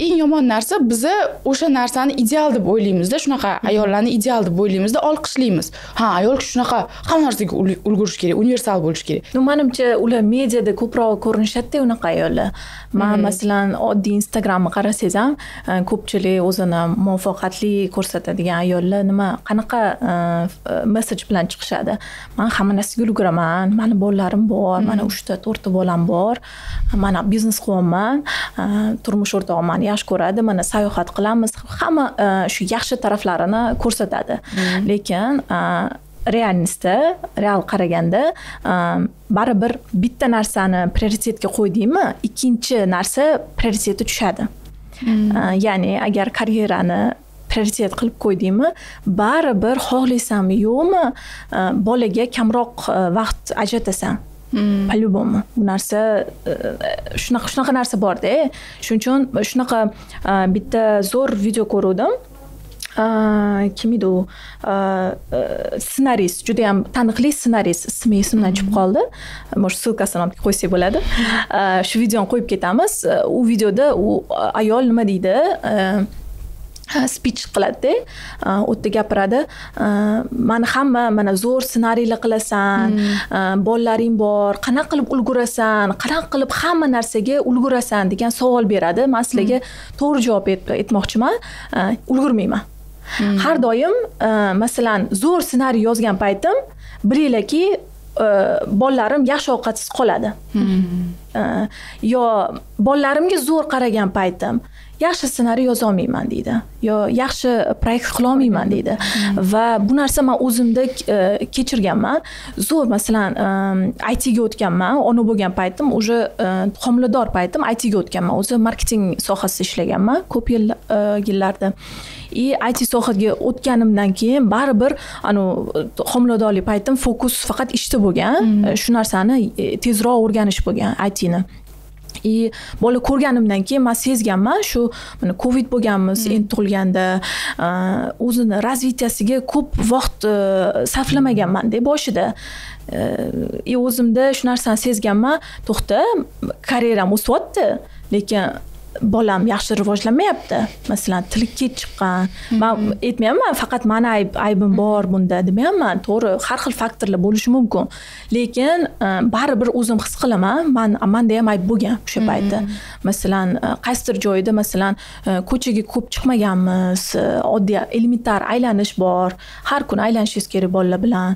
S2: eng yomon narsa, biz o'sha narsani ideal deb o'ylaymiz-da, shunaqa ayollarni ideal deb o'ylaymiz-da, olqishlaymiz. Ha, ayol shunaqa hamma narsaga ulgurish kerak, universal bo'lish kerak.
S1: Menimcha ular mediada ko'proq ko'rinishadi unaqa ayollar. Men masalan oddiy Instagramni qarasangiz ham ko'pchilik o'zini muvaffaqiyatli ko'rsatadigan ayollar qanaqa message bilan chiqishadi. Men hamma narsaga ulguraman, meni bolalarim bor, mana 3 ta 4 ta bolam bor, mana biznes qilyapman, turmush o'rtog'im meni yaxshi ko'radi, mana sayohat qilamiz. Hamma shu yaxshi taraflarini ko'rsatadi. Lekin real qaraganda baribir bitta narsani prioritetga qo'ydingmi, ikkinchi narsa prioriteti tushadi. Ya'ni agar karyerani prioritet qilib qo'ydingmi, baribir xohlaysanmi yo'qmi, bolaga kamroq vaqt ajratasan. По-любому. Bu narsa shunaqa narsa bor-da. Shuning uchun shunaqa bitta zo'r video ko'rdim. Kim edi u? Ssenarist, juda ham taniqli ssenarist, ismi esimdan chiqib qoldi. Может, ссылкасini olib qo'ysak bo'ladi. Shu videoni qo'yib ketamiz. U videoda u ayol nima deydi? Speech qiladi-da, o'tda gapiradi. Meni hamma mana zo'r ssenariylar qilasan, bolalaring bor, qanaqa qilib ulgurasan, qanaqa qilib hamma narsaga ulgurasan degan savol beradi. Men sizlarga to'g'ri javob aytmoqchiman, ulgurmayman. Har doim masalan zo'r ssenariy yozgan paytim bilinglarki bolalarim yaxshi ovqatsiz qoladi. Yo bolalarimga zo'r qaragan paytim yaxshi ssenariy yoza olmayman deydi yo yaxshi proyekt qila olmayman deydi va bu narsa men o'zimda kechirganman. Zo'r masalan IT ga o'tganman, ona bo'lgan paytim уже homilador paytim IT ga o'tganman. O'zi marketing sohasida ishlaganman ko'p yillarda. IT sohaga o'tganimdan keyin baribir homiladorlik paytim fokus faqat ishda bo'lgan. Shu narsani tezroq o'rganish bo'lgan IT-ni. Bola ko'rganimdan keyin men sezganman, shu mana Covid bo'lganmiz, endi tug'ilganda o'zini razvitiyasiga ko'p vaqt sarflamaganman-da boshida. O'zimda shu narsani sezganman, to'xta, karyeram o'syapti, lekin bolam yaxshi rivojlanmayapti. Masalan, tili kech chiqqan. Men aytmayapman, faqat meni aybim bor bunda demayapman. To'g'ri, har xil faktorlar bo'lishi mumkin. Lekin baribir o'zim his qilaman, menda ham ayb bo'lgan o'sha paytda. Masalan, qaysidir joyda masalan ko'chaga ko'p chiqmaganmiz, oddiy elementar aylanish bor. Har kuni aylanishingiz kerak bolalar bilan.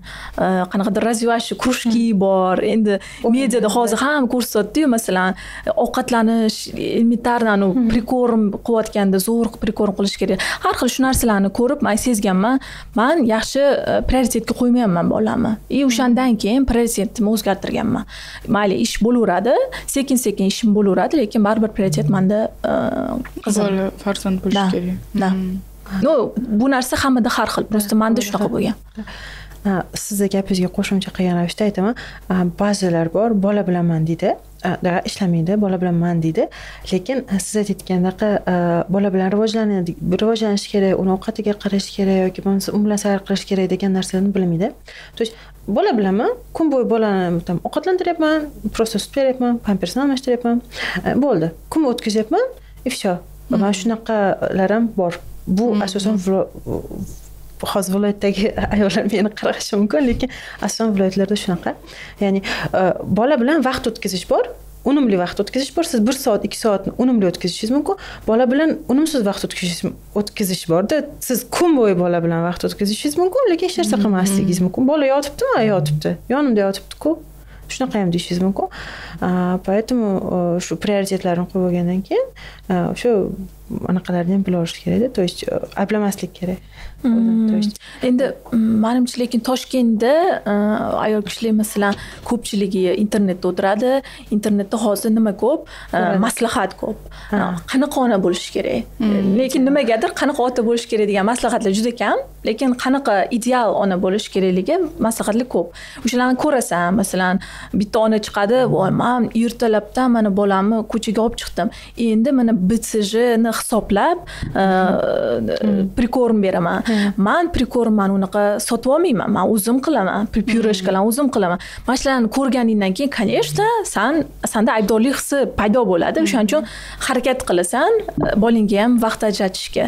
S1: Qanaqadir развивающий кружки bor. Endi mediada hozir ham ko'rsatdi-yu, masalan, ovqatlanish elementar prekorm qilayotganda zo'r prekorm qilish kerak. Har xil shu narsalarni ko'rib men sezganman, men yaxshi prioritetga qo'ymayapman bolamni. O'shandan keyin prioritetimni o'zgartirganman. Mayli ish bo'laveradi, sekin-sekin ishim bo'laveradi, lekin baribir prioritet menda qizim,
S2: farzand bo'lishi kerak.
S1: Da. No, bu narsa hammada har xil. Prosta menda shunaqa bo'lgan.
S3: Sizni gapingizga qo'shimcha qilgan ravishda aytaman, ba'zilar bor, bola bilanman deydi. Ishlamaydi, bola bilanman deydi. Lekin siz aytgandaqa bola bilan rivojlanish kerak, uni ovqatiga qarash kerak yoki bo'lmasa u bilan sayr qilish kerak degan narsalarni bilmaydi. To есть bola bilanman, kun bo'yi bolani ovqatlantiryapman, prosta sut beryapman, pampersni almashtiryapman. Bo'ldi. Kun o'tkazyapman, и всё. Mana shunaqalar ham bor. Bu asosan hozir viloyatdagi ayollar meni qarashi mumkin, lekin asosan viloyatlarda shunaqa. Ya'ni bola bilan vaqt o'tkazish bor, unumli vaqt o'tkazish bor. Siz 1 soat, 2 soatni unumli o'tkazishingiz mumkin. Bola bilan unumsiz vaqt o'tkazish borda. Siz kun bo'yi bola bilan vaqt o'tkazishingiz mumkin, lekin hech narsa qilmasligingiz mumkin. Bola yotibdimi? Yotibdi. Yonimda yotibdi-ku. Shunaqa ham deyishingiz mumkin. Поэтому shu prioritetlarni qo'yib olgandan keyin shu anaqalarni ham bila olish kerak-da. То есть ayblamaslik kerak.
S1: Endi menimcha lekin Toshkentda ayol kishilar masalan ko'pchiligi internetda o'tiradi. Internetda hozir nima ko'p? Maslahat ko'p. Qanaqa ona bo'lish kerak? Lekin nimagadir qanaqa ota bo'lish kerak degan maslahatlar juda kam, lekin qanaqa ideal ona bo'lish kerakligi maslahatlar ko'p. O'shalarni ko'rasan, masalan, bitta ona chiqadi, "Voy, men ertalabdan mana bolamni ko'chaga olib chiqdim. Endi mana BCG-ni hisoblab prekorm beraman. Men prekormni unaqa sotib olmayman. Men o'zim qilaman. Pyureshkalarni o'zim qilaman." Mana shularni ko'rganingdan keyin, конечно, senda aybdorlik hissi paydo bo'ladi. O'shaning uchun harakat qilasan, bolangga ham vaqt ajratishga.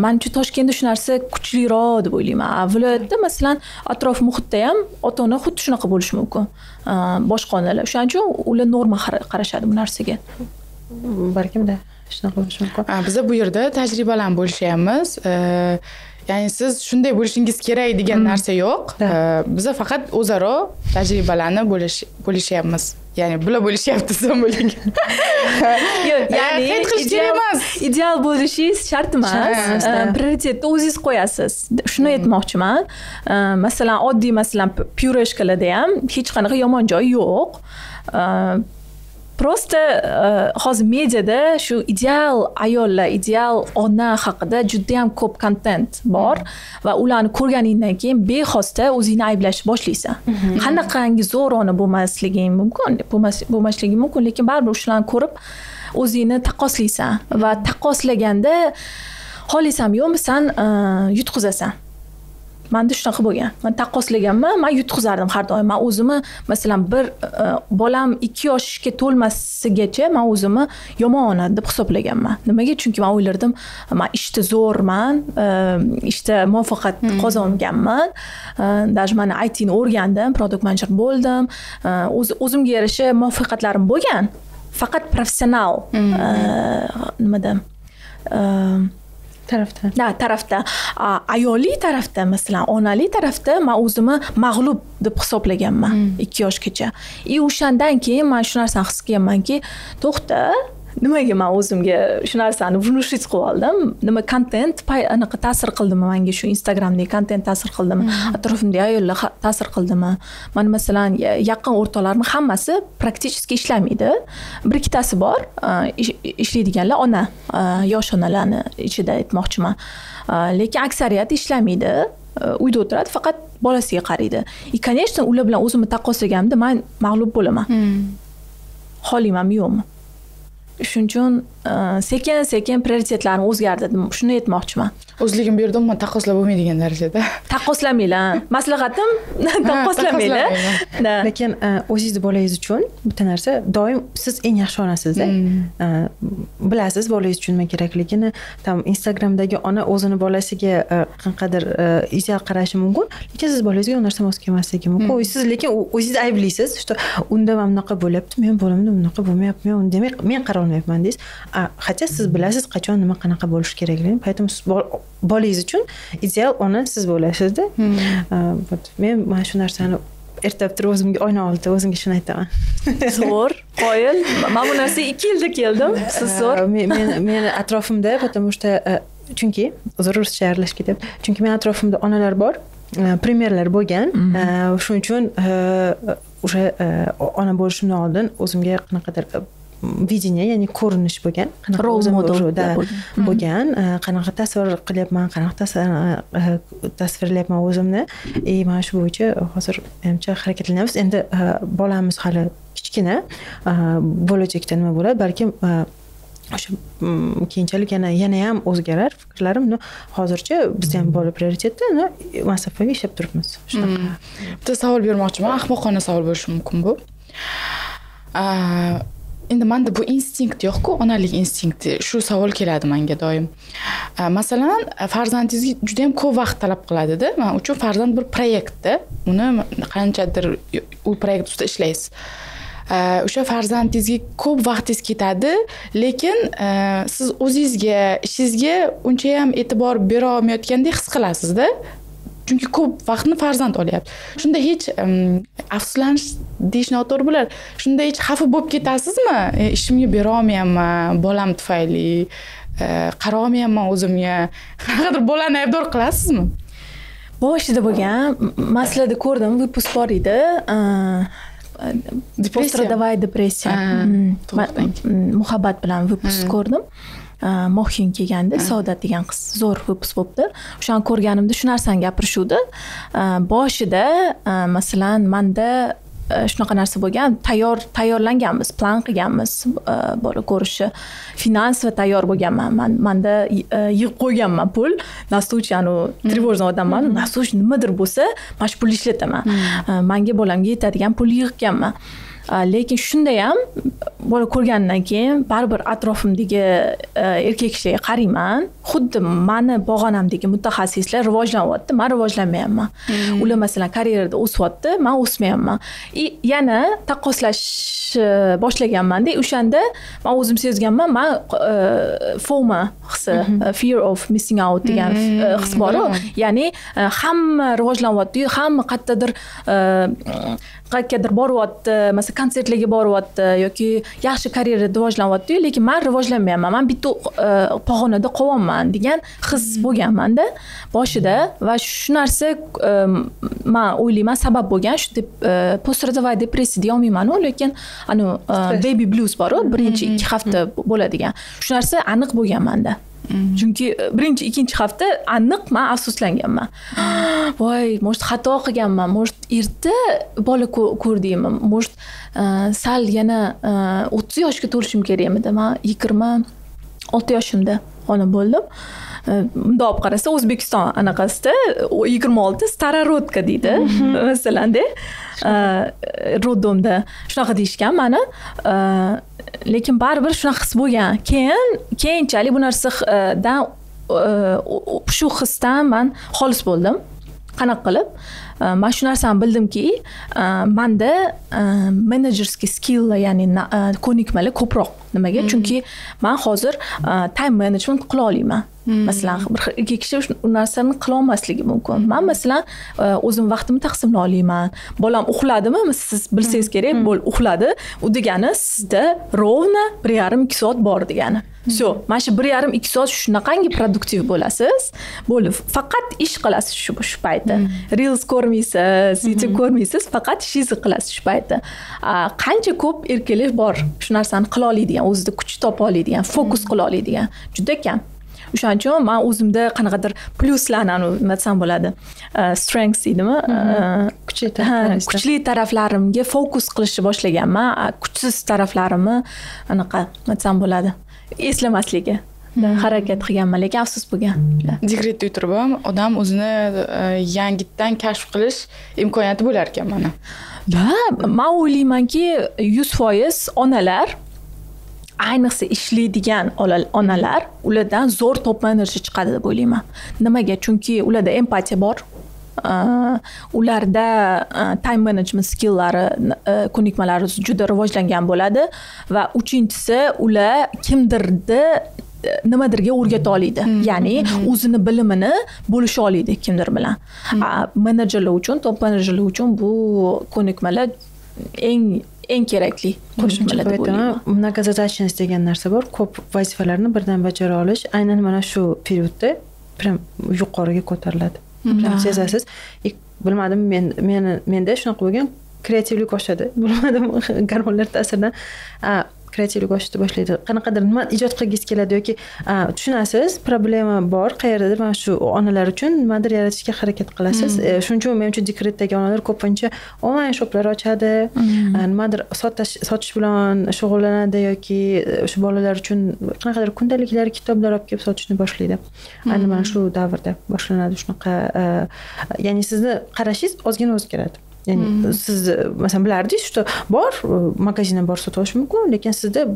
S1: Menimcha Toshkentda shu narsa kuchliroq deb o'ylayman. Viloyatda masalan atrof muhitda ham ota-ona xuddi shunaqa bo'lishi mumkin. Boshqa onalar. O'shaning uchun ular norma qarashadi bu narsaga.
S3: Balkimda shunaqa bo'lishi mumkin.
S2: Biz bu yerda tajribalar bo'lishyapmiz. Ya'ni siz shunday bo'lishingiz kerak degan narsa yo'q. Biz faqat o'zaro tajribalarni bo'lishyapmiz. Ya'ni bular bo'lishyapti sizdan bo'ling.
S1: Yo'q, ya'ni ideal bo'lishingiz shart emas. Prioritetni o'zingiz qo'yasiz. Shuni aytmoqchiman. Masalan, oddiy masalan pyureshkalarda ham hech qanaqa yomon joyi yo'q. Prosta hozir mediada shu ideal ayollar, ideal ona haqida juda ham ko'p kontent bor va ularni ko'rganingdan keyin bexosda o'zingni ayblashni boshlaysan. Qanaqangi zo'r ona bo'lmasliging mumkin, bo'lmasliging mumkin, lekin baribir shularni ko'rib o'zingni taqqoslaysan va taqqoslaganda xohlaysanmi yo'qmi san yutqizasan. Menda shunaqa bo'lgan. Men taqqoslaganman, men yutqizardim har doim. Men o'zimni masalan bir bolam 2 yoshga to'lmasigacha men o'zimni yomon ona deb hisoblaganman. Nimaga? Chunki men o'ylardim, men ishda zo'rman, ishda muvaffaqiyat qozonganman. Даже men IT ni o'rgandim, product manager bo'ldim. O'zimga yarasha muvaffaqiyatlarim bo'lgan. Faqat professional nimada tarafda ayolli tarafda masalan onali tarafda men o'zimni mag'lub deb hisoblaganman 2 yoshgacha. O'shandan keyin men shu narsani his qilganmanki, to'xta, nimaga men o'zimga shu narsani внушить qilib oldim. Nima kontent anaqa ta'sir qildimi menga, shu Instagramdagi kontent ta'sir qildimi, atrofimdagi ayollar ta'sir qildimi? Men masalan yaqin o'rtoqlarim hammasi praktichески ishlamaydi. Bir ikkitasi bor, ishlaydiganlar ona, yosh onalarni ichida aytmoqchiman. Lekin aksariyati ishlamaydi. Uyda o'tiradi, faqat bolasiga qaraydi. Конечно, ular bilan o'zimni taqqoslaganimda men mag'lub bo'laman. Xohlaymanmi yo'qmi? Shuning uchun sekin prioritetlarni o'zgartirdim. Shuni aytmoqchiman.
S2: O'zligim berdim, men taqqoslab bo'lmaydigan darajada.
S1: Taqqoslamanglar. Maslahatim taqqoslamanglar.
S3: Lekin o'zingizni bolangiz uchun bitta narsa, doim siz eng yaxshi onasiz-da. Bilasiz bolangiz uchun nima kerakligini. Tam Instagramdagi ona o'zini bolasiga qanaqadir ideal qarashi mumkin, lekin siz bolangizga u narsa mos kelmasligi mumkin. Siz lekin o'zingizni ayblaysiz, что unda mana bunaqa bo'lyapti, men bolamda bunaqa bo'lmayapti, demak men qara olmayapman deysiz. Hatto siz bilasiz qachon nima qanaqa bo'lishi kerakligini. Поэтому bolangiz uchun ideal ona siz bo'lasiz-da. Men mana shu narsani ertalab turib o'zimga oyna oldida o'zimga shuni aytaman.
S1: Zo'r, qoyil. Men bu narsaga 2 yilda keldim. Siz zo'r.
S3: Men atrofimda, потому что chunki ruscha aralashib ketyapti. Chunki men atrofimda onalar bor, primerlar bo'lgan. Shuning uchun o'sha ona bo'lishimdan oldin o'zimga qanaqadir видение, ya'ni ko'rinish bo'lgan, qanaqa
S1: rol model
S3: bo'lgan, qanaqa tasvir qilyapman, qanaqa tasvirlayapman o'zimni. Mana shu bo'yicha hozir menimcha harakatlanyapmiz. Endi bolamiz hali kichkina, bo'lajakda nima bo'ladi, balkim o'sha keyinchalik yana ham o'zgarar fikrlarim. Hozircha bizda ham bola prioritetda, masofaviy ishlab turibmiz. Shunaqa.
S2: Bitta savol bermoqchiman, ahmoqona savol bo'lishi mumkin bu. Endi menda bu instinkt yo'q-ku, onalik instinkti. Shu savol keladi menga doim. Masalan, farzandingizga juda ham ko'p vaqt talab qiladi-da. Men uchun farzand bir proyektda, uni qanchadir u proyekt ustida ishlaysiz. O'sha farzandingizga ko'p vaqtingiz ketadi, lekin siz o'zingizga, ishingizga uncha ham e'tibor bera olmayotgandek his qilasiz-da. Chunki ko'p vaqtni farzand olyapti. Shunda hech afsuslanish deyish noto'g'ri bo'lar. Shunda hech xafa bo'lib ketasizmi? Ishimga bera olmayapman, bolam tufayli, qara olmayapman o'zimga. Qanaqadir bolani aybdor qilasizmi?
S1: Boshida bo'lgan, maslada ko'rdim, выпуск bor edi. Postradovaya depressiya. Muhabbat bilan выпуск ko'rdim. Mohin kelganda, Saodat degan qiz zo'r выпуск bo'libdi. O'shani ko'rganimda shu narsani gapirishuvdi. Boshida masalan menda shunaqa narsa bo'lgan, tayyorlanganmiz, plan qilganmiz bola ko'rishi. Finansva tayyor bo'lganman. Menda yig'ib qo'yganman pul. Nastuchani trevojniy odamman. Nastuch nimadir bo'lsa, mana shu pulni ishlataman. Menga bolamga yetadigan pul yig'ganman. Lekin shunda ham bola ko'rgandan keyin baribir atrofimdagi erkak kishilarga qarayman. Xuddi meni bog'onamdagi mutaxassislar rivojlanyapti, men rivojlanmayapman. Ular masalan karyerada o'syapti, men o'smayapman. Yana taqqoslash boshlaganman-da, o'shanda men o'zim sezganman, men FOMO hissi, fear of missing out degan his bor-ku. Ya'ni hamma rivojlanyapti, hamma qayergadir boryapti, masalan konsertlarga boryapti yoki yaxshi karyerada rivojlanyapti, lekin men rivojlanmayapman. Men bitta pog'onada qolyapman degan his bo'lgan-manda boshida va shu narsa men o'ylayman sabab bo'lgan. Shu deb postradovaya depressiya deya olmayman-ku, lekin baby blues bor-ku, birinchi 2 hafta bo'ladigan. Shu narsa aniq bo'lgan menda. Chunki birinchi, ikkinchi hafta aniq men afsuslanganman. Voy, может xato qilganman, может erta bola ko'rdimmi, может sal yana 30 yoshga to'lishim kerakmidi. Men 26 yoshimda ona bo'ldim. Bunda olib qarasa O'zbekiston anaqasida 26 starorodka deydi, masalan-da. Roddomda shunaqa deyishgan meni. Lekin baribir shunaqa his bo'lgan. Keyinchalik bu narsadan shu hisdan men xolis bo'ldim. Qanaqa qilib? Men shu narsani bildimki, menda managerskiy skill, ya'ni ko'nikmalar ko'proq Nimaga? Chunki men hozir time management qila olmayman. Masalan, bir ikki kishi u narsani qila olmasligi mumkin. Men masalan o'zim vaqtimni taqsimlay olmayman. Bolam uxladimi? Siz bilsangiz kerak, uxladi. U degani sizda rovna 1,5-2 soat bor degani. Всё, mana shu 1,5-2 soat shunaqangi produktiv bo'lasiz. Bo'lib, faqat ish qilasiz shu paytda. Reels ko'rmaysiz, YouTube ko'rmaysiz, faqat ishingizni qilasiz shu paytda. Qancha ko'p erkaklar bor shu narsani qila oladigan, o'zida kuch topa oladigan, fokus qila oladigan. Juda kam. O'shaning uchun men o'zimda qanaqadir plyuslarni nima desam bo'ladi, strengths deydimi? Kuchli taraflarimga fokus qilishni boshlaganman. Kuchsiz taraflarimni anaqa nima desam bo'ladi, eslamasligi harakat qilganman, lekin afsus bo'lgan.
S2: Dekretda o'tirib ham odam o'zini yangitdan kashf qilish imkoniyati bo'lar ekan mana.
S1: Men o'ylaymanki 100% onalar, ayniqsa ishlaydigan onalar, ulardan zo'r top manager chiqadi deb o'ylayman. Nimaga? Chunki ularda empatiya bor. Ularda time management skilllari, ko'nikmalari juda rivojlangan bo'ladi va uchinchisi ular nimadirga o'rgata oladi. Ya'ni o'zini bilimini bo'lisha oladi kimdir bilan. Menejerlar uchun, top menejerlar uchun bu ko'nikmalar eng kerakli qo'shimchalar deb o'ylayman.
S3: Mnoгозадачность degan narsa bor. Ko'p vazifalarni birdan bajara olish aynan mana shu periodda prям yuqoriga ko'tariladi. Sezasiz. Bilmadim, menda shunaqa bo'lgan, kreativlik oshadi. Bilmadim, gormonlar ta'siridan kreativlik oshishni boshlaydi. Qanaqadir nima ijod qilgis keladi yoki tushunasiz, problema bor qayerdadir, mana shu onalar uchun nimadir yaratishga harakat qilasiz. Shuning uchun menimcha dekretdagi onalar ko'pincha onlayn shoplar ochadi, nimadir sotish bilan shug'ullanadi yoki shu bolalar uchun qanaqadir kundaliklar, kitoblar olib kelib sotishni boshlaydi. Aynan mana shu davrda boshlanadi shunaqa. Ya'ni sizni qarashingiz ozgina o'zgaradi. Ya'ni siz masalan bilardingiz, что bor, magazindan bor sotib olish mumkin, lekin sizda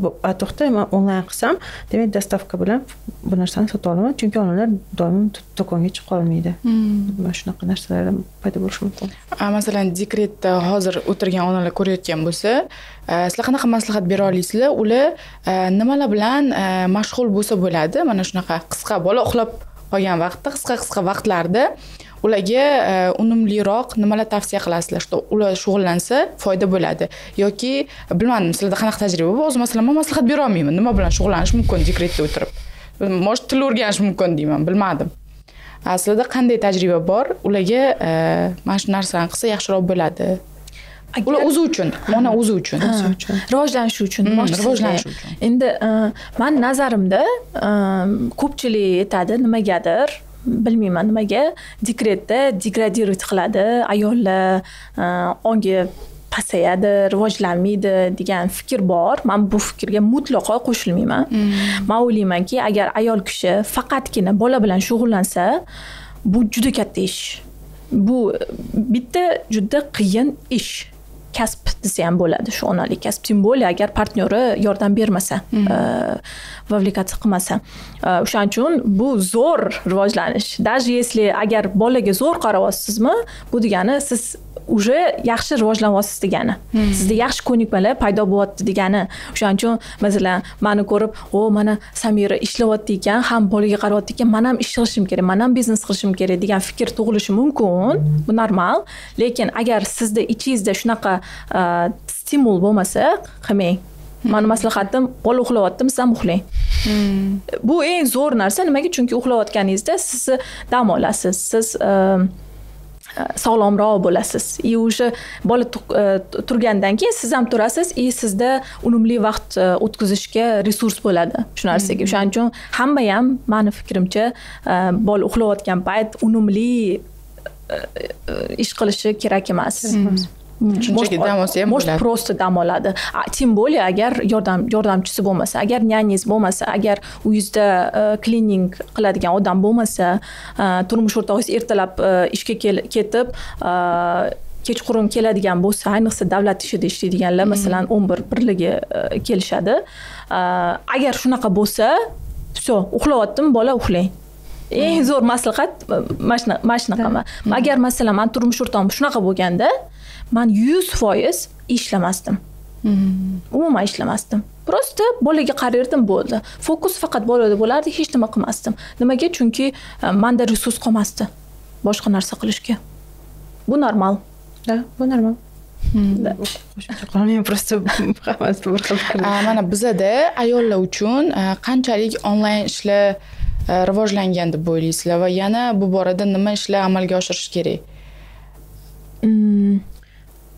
S3: to'xta, men onlayn qilsam, demak dostavka bilan bu narsani sotib olaman, chunki onalar doim do'konga chiqa olmaydi. Mana shunaqa narsalar paydo bo'lishi mumkin.
S2: Masalan, dekretda hozir o'tirgan onalar ko'rayotgan bo'lsa, sizlar qanaqa maslahat bera olasizlar? Ular nimalar bilan mashg'ul bo'lsa bo'ladi? Mana shunaqa qisqa bola uxlab qolgan vaqtda, qisqa vaqtlarda ularga unumliroq nimalar tavsiya qilasizlar, что ular shug'ullansa foyda bo'ladi yoki bilmadim, sizlarda qanaqa tajriba bor? O'zim masalan maslahat bera olmayman. Nima bilan shug'ullanish mumkin dekretda o'tirib? Может, til o'rganish mumkin deyman, bilmadim. Sizlarda qanday tajriba bor? Ularga mana shu narsani qilsa yaxshiroq bo'ladi. Ular o'zi uchun, ona o'zi uchun,
S1: rivojlanishi uchun,
S2: rivojlanishi uchun.
S1: Endi men nazarimda ko'pchilik aytadi nimagadir, bilmayman nimaga, dekretda degradirovat qiladi, ayollar ongi pasayadi, rivojlanmaydi degan fikr bor. Men bu fikrga mutlaqo qo'shilmayman. Men o'ylaymanki, agar ayol kishi faqatgina bola bilan shug'ullansa, bu juda katta ish. Bu bitta juda qiyin ish. Kasb desa ham bo'ladi, shu onalik kasb. Tim bo'ldi agar partnyori yordam bermasa, vovlikatsiya qilmasa. O'shaning uchun bu zo'r rivojlanish. Даже если agar bolaga zo'r qarayapsizmi, bu degani siz уже yaxshi rivojlanyapsiz degani. Sizda yaxshi ko'nikmalar paydo bo'lyapti degani. O'shaning uchun masalan, meni ko'rib, mana Samira ishlayapti ekan, ham bolaga qarayapti ekan, men ham ish qilishim kerak, men ham biznes qilishim kerak degan fikr tug'ilishi mumkin. Bu normal. Lekin agar sizda ichingizda shunaqa stimul bo'lmasa, qilmang. Meni maslahatim, bola uxlayaptimi, siz ham uxlang. Bu eng zo'r narsa. Nimaga? Chunki uxlayotganingizda siz dam olasiz. Siz sog'lomroq bo'lasiz. O'sha bola turgandan keyin siz ham turasiz, sizda unumli vaqt o'tkazishga resurs bo'ladi shu narsaga. O'shaning uchun hamma ham meni fikrimcha bola uxlayotgan payt unumli ish qilishi kerak emas.
S2: Shunchaki dam olsa ham bo'ladi.
S1: Просто dam oladi. Tim bo'ldi agar yordamchisi bo'lmasa, agar nyanyangiz bo'lmasa, agar uyingizda cleaning qiladigan odam bo'lmasa, turmush o'rtog'ingiz ertalab ishga ketib, kechqurun keladigan bo'lsa, ayniqsa davlat ishida ishlaydiganlar, masalan 11:00ga kelishadi. Agar shunaqa bo'lsa, всё, uxlayaptimi, bola uxlang. Eng zo'r maslahat mana shunaqa. Agar masalan men turmush o'rtog'im shunaqa bo'lganda, men 100% ishlamasdim. Umuman ishlamasdim. Prosta bolaga qarardim bo'ldi. Fokus faqat bolada bo'lardi, hech nima qilmasdim. Nimaga? Chunki menda resurs qolmasdi boshqa narsa qilishga. Bu normal.
S3: Da, bu normal. Qo'shimcha qilolmayman, prosta hammasi bir xil fikr.
S2: Mana bizada ayollar uchun qanchalik onlayn ishlar rivojlangan deb o'ylaysizlar va yana bu borada nima ishlar amalga oshirish kerak?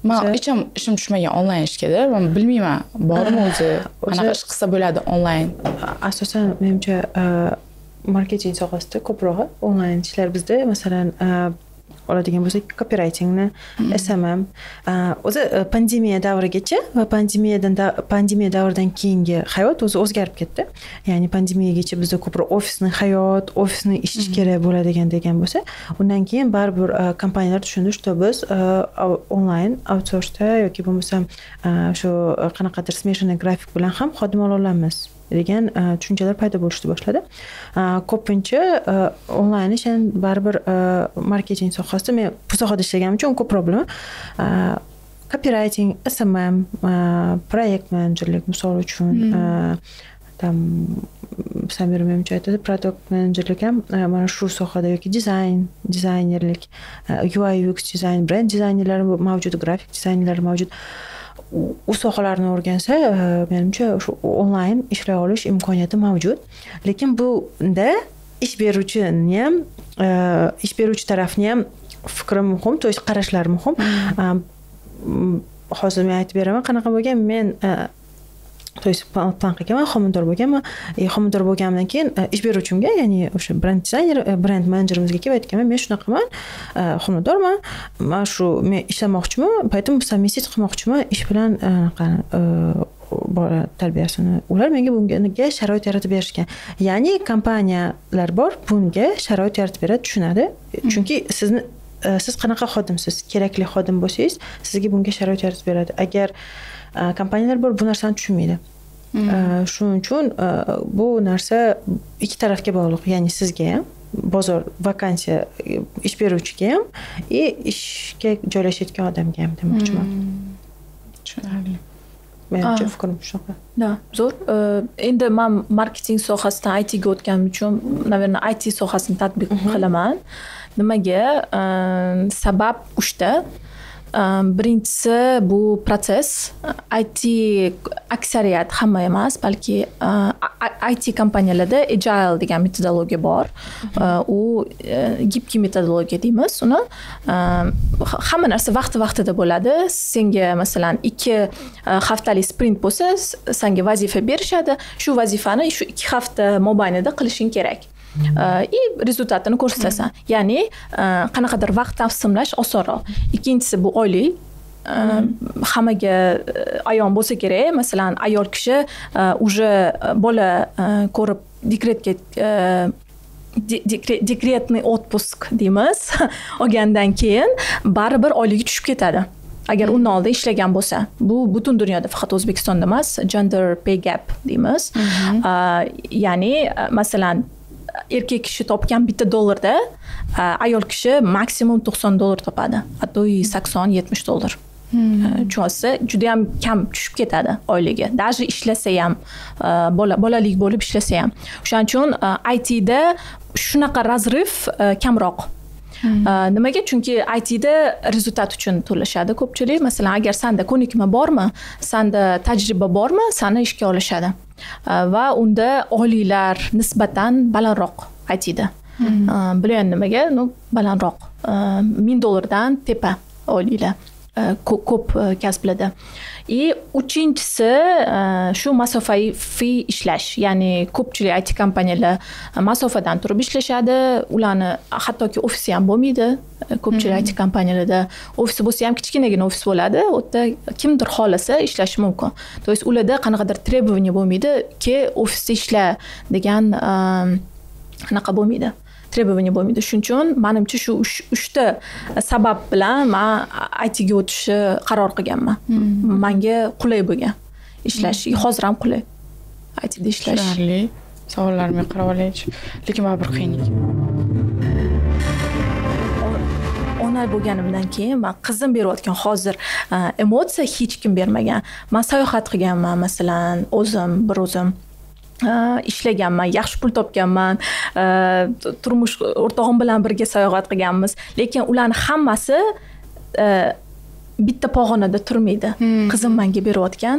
S2: Men ishim tushmagan onlayn ishga-da, men bilmayman, bormi o'zi qanaqa ish qilsa bo'ladi onlayn.
S3: Asosan menimcha marketing sohasida ko'proq onlayn ishlar bizda, masalan, oladigan bo'lsak, copywritingni, SMM, o'zi pandemiya davrigacha va pandemiya davridan keyingi hayot o'zi o'zgarib ketdi. Ya'ni pandemiyagacha bizda ko'proq ofisning hayot, ofisning ish kerak bo'ladigan degan bo'lsa, undan keyin baribir kompaniyalar tushundi, что biz onlayn outsourceda yoki bo'lmasa shu qanaqadir smeshanniy grafik bilan ham xodim ola olamiz degan tushunchalar paydo bo'lishni boshladi. Ko'pincha onlayn ish baribir marketing sohasida, men bu sohada ishlaganim uchun ko'proq bilaman. Copywriting, SMM, proyekt menejerlik misol uchun, Samir menimcha aytadi, product menejerlik ham mana shu sohada yoki dizaynerlik, UI UX dizayn, brend dizaynerlari mavjud, grafik dizaynerlari mavjud. U sohalarni o'rgansa, menimcha shu onlayn ishlay olish imkoniyati mavjud. Lekin bunda ish beruvchi tarafni ham fikri muhim, to есть qarashlari muhim. Hozir men aytib beraman, qanaqa bo'lgan, men to есть plan qilganman, xomindor bo'lganman. Xomindor bo'lganimdan keyin ish beruvchimga, ya'ni o'sha brend dizayner, brend menejerimizga kelib aytganman, men shunaqiman, xomindorman, men ishlamoqchiman, paytim совместить qilmoqchiman ish bilan bola tarbiyasini. Ular menga bunga sharoit yaratib berishgan. Ya'ni kompaniyalar bor, bunga sharoit yaratib beradi, tushunadi. Chunki siz qanaqa xodimsiz, kerakli xodim bo'lsangiz, sizga bunga sharoit yaratib beradi. Agar kompaniyalar bor, bu narsani tushunmaydi. Shuning uchun bu narsa ikki tarafga bog'liq. Ya'ni sizga ham, bozor, vakansiya ish beruvchiga ham, ishga joylashayotgan odamga ham demoqchiman.
S2: Tushunarli.
S3: Menimcha fikrim shunaqa.
S1: Da, zo'r. Endi men marketing sohasidan IT ga o'tganim uchun, naверное, IT sohasini tatbiq qilaman. Nimaga? Sabab 3 ta. Birinchisi bu proses. IT aksariyat, hamma emas, balki IT kompaniyalarda agile degan metodologiya bor. U gibki metodologiya deymiz uni. Hamma narsa vaqti-vaqtida bo'ladi. Senga masalan 2 haftalik sprint bo'lsa, senga vazifa berishadi. Shu vazifani shu 2 hafta mobaynida qilishing kerak. Rezultatini ko'rsatasan. Ya'ni qanaqadir vaqt taqsimlash osonroq. Ikkinchisi bu oylik. Hammaga ayon bo'lsa kerak. Masalan, ayol kishi уже bola ko'rib dekretniy отпуск deymiz. Olgandan keyin baribir oyligi tushib ketadi. Agar undan oldin ishlagan bo'lsa, bu butun dunyoda, faqat O'zbekistonda emas, gender pay gap deymiz. Ya'ni masalan, erkak kishi topgan $1 ayol kishi maksimum $90 topadi. Hatto $80-70. Chunki juda ham kam tushib ketadi oyligi. Даже ishlasa ham, bolalik bo'lib ishlasa ham. O'shaning uchun IT da shunaqa razriv kamroq. Nimaga? Chunki IT da rezultat uchun to'lashadi ko'pchilik. Masalan, agar senda ko'nikma bormi, senda tajriba bormi, seni ishga olishadi. Va unda oyliklar nisbatan balandroq IT da. Bular nimaga? Balandroq. $1000 dan tepa oyliklar. Ko'p kasblarda. Uchinchisi shu masofaviy ishlash. Ya'ni ko'pchilik IT kompaniyalar masofadan turib ishlashadi. Ularni hattoki ofisi ham bo'lmaydi. Ko'pchilik IT kompaniyalarda ofisi bo'lsa ham kichkinagina ofis bo'ladi. U yerda kimdir xohlasa ishlashi mumkin. To есть ularda qanaqadir требование bo'lmaydi-ki, ofisda ishla degan qanaqa bo'lmaydi. Требование bo'lmaydi. Shuning uchun menimcha shu 3 ta sabab bilan men IT ga o'tishni qaror qilganman. Menga qulay bo'lgan ishlash, hozir ham qulay IT da ishlash.
S2: Tushunarli. Savollarimga qarab olaychi. Lekin baribir qiyin ekan.
S1: Ona bo'lganimdan keyin men qizim berayotgan hozir emotsiya hech kim bermagan. Men sayohat qilganman, masalan, bir o'zim ishlaganman, yaxshi pul topganman, turmush o'rtog'im bilan birga sayohat qilganmiz, lekin ularning hammasi bitta pog'onada turmaydi. Qizim menga berayotgan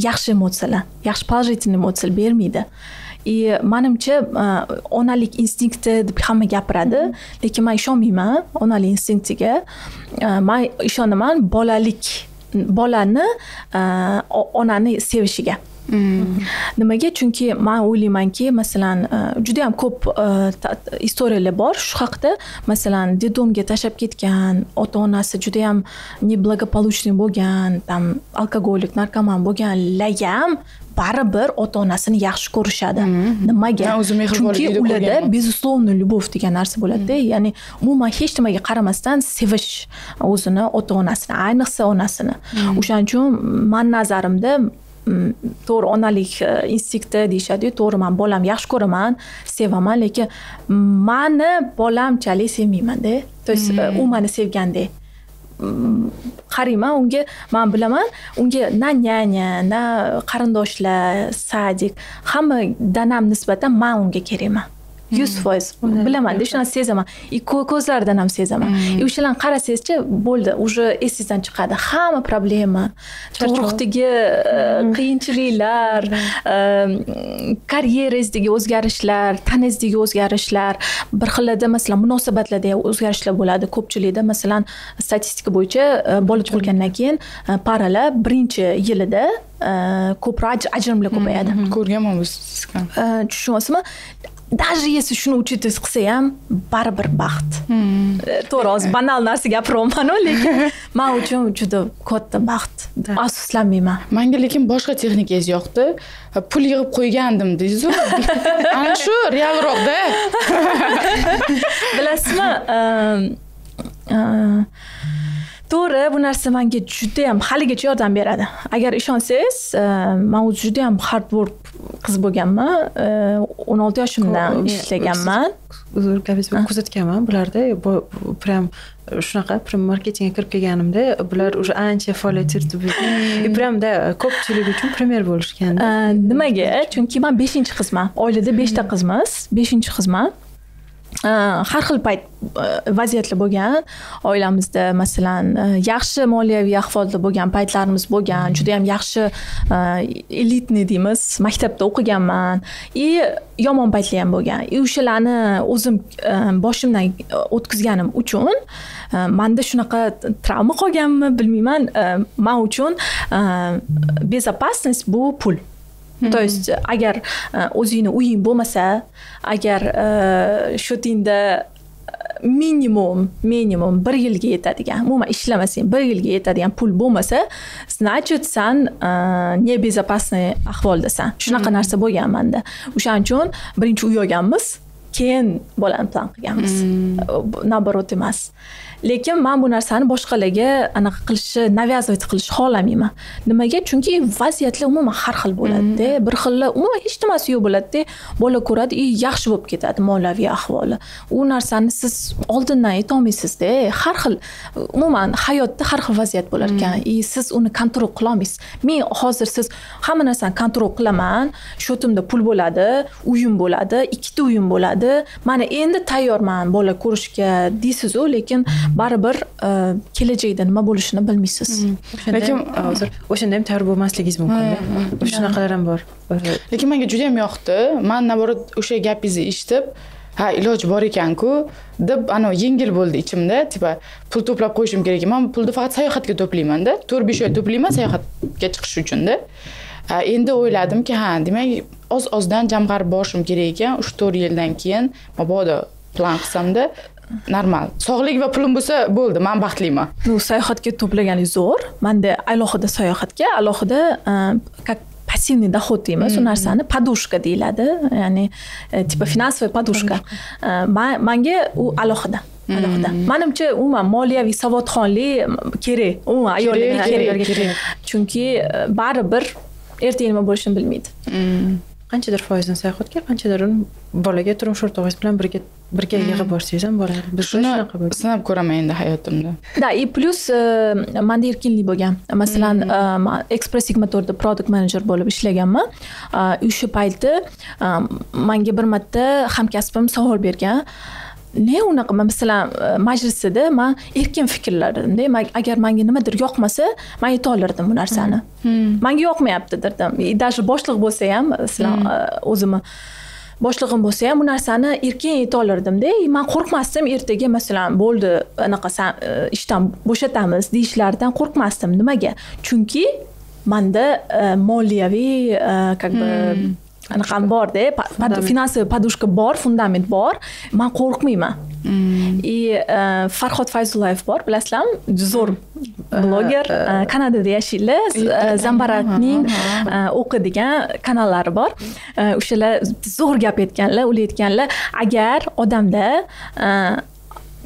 S1: yaxshi emotsiyalar, yaxshi pozitiv emotsiyalar bermaydi. Menimcha onalik instinkti deb hamma gapiradi, lekin men ishonmayman onalik instinktiga. Men ishonaman bolani onani sevishiga. Nimaga? Chunki men o'ylaymanki, masalan, juda ham ko'p istoriyalar bor shu haqda. Masalan, dedomga tashlab ketgan ota-onasi juda ham neblagoполучный bo'lgan, tam alkogolik, narkoman bo'lganlar ham baribir ota-onasini yaxshi ko'rishadi. Nimaga? Chunki ularda безусловный любовь degan narsa bo'ladi-da. Ya'ni umuman hech nimaga qaramasdan sevish o'zini ota-onasini, ayniqsa onasini. O'shaning uchun men nazarimda to'g'ri onalik instinkti deyishadi. To'g'ri, men bolam yaxshi ko'raman, sevaman, lekin meni bolamchalik sevmayman-da. To есть u meni sevgandek. Qarayman unga, men bilaman, unga na nyanya, na qarindoshlar, sadik, hammadan ham nisbatan men unga kerakman. 100% bilaman-da, shuni sezaman. Ko'zlaridan ham sezaman. O'shalarni qarasangizchi, bo'ldi, уже esingizdan chiqadi. Hamma problema, tug'ruqdagi qiyinchiliklar, karyerangizdagi o'zgarishlar, taningizdagi o'zgarishlar, bir xillarda masalan munosabatlarda o'zgarishlar bo'ladi. Ko'pchilikda masalan statistika bo'yicha bola tug'ilgandan keyin paralar birinchi yilida ko'proq ajrimlar ko'payadi.
S2: Ko'rganman bu.
S1: Tushunyapsizmi? Даже если shuni uchitiz qilsa ham baribir baxt. To'g'ri, hozir banal narsa gapiryapman, lekin men uchun juda katta baxt. Afsuslanmayman.
S2: Menga lekin boshqa texnikangiz yoqdi. Pul yig'ib qo'ygandim deysiz-ku. Ana shu realroqda.
S1: Bilasizmi? To'g'ri, bu narsa menga juda ham haligacha yordam beradi. Agar ishonsangiz, men o'zi juda ham hard work qiz bo'lganman. 16 yoshimdan ishlaganman.
S3: Uzr, gapingizni kuzatganman bularda. Prям shunaqa marketingga kirib kelganimda bular уже ancha faoliyat yuritib prямda ko'pchilik uchun primer bo'lishgan.
S1: Nimaga? Chunki men 5-qizman. Oilada 5 ta qizmiz, 5-qizman. Har xil payt vaziyatlar bo'lgan. Oilamizda masalan yaxshi moliyaviy ahvolda bo'lgan paytlarimiz bo'lgan. Juda ham yaxshi elitni deymiz, maktabda o'qiganman. Yomon paytlar ham bo'lgan. O'shalarni o'zim boshimdan o'tkazganim uchun menda shunaqa travma qolganmi bilmayman. Men uchun безопасность bu pul. То есть agar o'zingni uying bo'lmasa, agar shotingda minimum 1 yilga yetadigan, umuman ishlamasang 1 yilga yetadigan pul bo'lmasa, значит san nebezopasniy ahvoldasan. Shunaqa narsa bo'lgan menda. O'shaning uchun birinchi uy olganmiz, keyin bolani plan qilganmiz. Naborot emas. Lekin men bu narsani boshqalarga anaqa qilishni, навязывать qilishni xohlamayman. Nimaga? Chunki vaziyatlar umuman har xil bo'ladi-da. Bir xillar umuman hech nimasi yo'q bo'ladi-da. Bola ko'radi, yaxshi bo'lib ketadi moliyaviy ahvoli. U narsani siz oldindan ayta olmaysiz-da. Har xil umuman hayotda har xil vaziyat bo'lar ekan. Siz uni kontrol qila olmaysiz. Men hozir siz hamma narsani kontrol qilaman, shotimda pul bo'ladi, uyim bo'ladi, 2 ta uyim bo'ladi. Mana endi tayyorman bola ko'rishga deysiz-ku, lekin baribir kelajakda nima bo'lishini bilmaysiz.
S3: Lekin hozir o'shanda ham tayyor bo'lmasligingiz mumkin. Shunaqalar ham bor.
S2: Lekin menga juda ham yoqdi. Men naborot o'sha gapingizni eshitib, ha, iloj bor ekan-ku deb yengil bo'ldi ichimda. Tipa pul to'plab qo'yishim kerak. Men pulni faqat sayohatga to'playman-da. 4-5 oy to'playman sayohatga chiqish uchun-da. Endi o'yladimki, ha, demak oz-ozdan jamg'arib borishim kerak ekan. 3-4 yildan keyin mabodo plan qilsam-da normal. Sog'lik va pulim bo'lsa bo'ldi, men baxtliman.
S1: Bu sayohatga to'plaganingiz zo'r. Menda alohida sayohatga, alohida passivniy dohod deymiz, u narsani podushka deyiladi. Ya'ni tipa finansoviy podushka. Menga u alohida. Menimcha umuman moliyaviy savodxonlik kerak. Umuman ayollarga kerak. Chunki baribir ertaga nima bo'lishini bilmaydi.
S3: qanchadir foizini sayohatga, qanchadir bolaga turmush o'rtog'ingiz bilan birga yig'ib borsangiz ham bolalar biz shunaqa bo'ldi.
S2: Sinab ko'raman endi hayotimda.
S1: Da, и plus menda erkinlik bo'lgan. Masalan, Express Sigmatorda product manager bo'lib ishlaganman. O'sha payti menga bir marta hamkasbim savol bergan. Ne unaqa masalan majlisida men erkin fikrlarimda, agar menga nimadir yoqmasa, men ayta olirdim bu narsani. Menga yoqmayapti derdim. Даже boshliq bo'lsa ham, masalan o'zimni boshlig'im bo'lsa ham bu narsani erkin ayta olirdim-da. Men qo'rqmasdim ertaga masalan bo'ldi, anaqa ishdan bo'shatamiz deyishlaridan qo'rqmasdim. Nimaga? Chunki menda moliyaviy как бы anaqam bor-da, finansiy podushka bor, fundament bor. Men qo'rqmayman. Farhod Fayzullayev bor, bilasizlarmi? Zo'r bloger, Kanadada yashaydi. Zambarakning o'qidigan kanallari bor. O'shalar zo'r gap aytganlar, ular aytganlar, agar odamda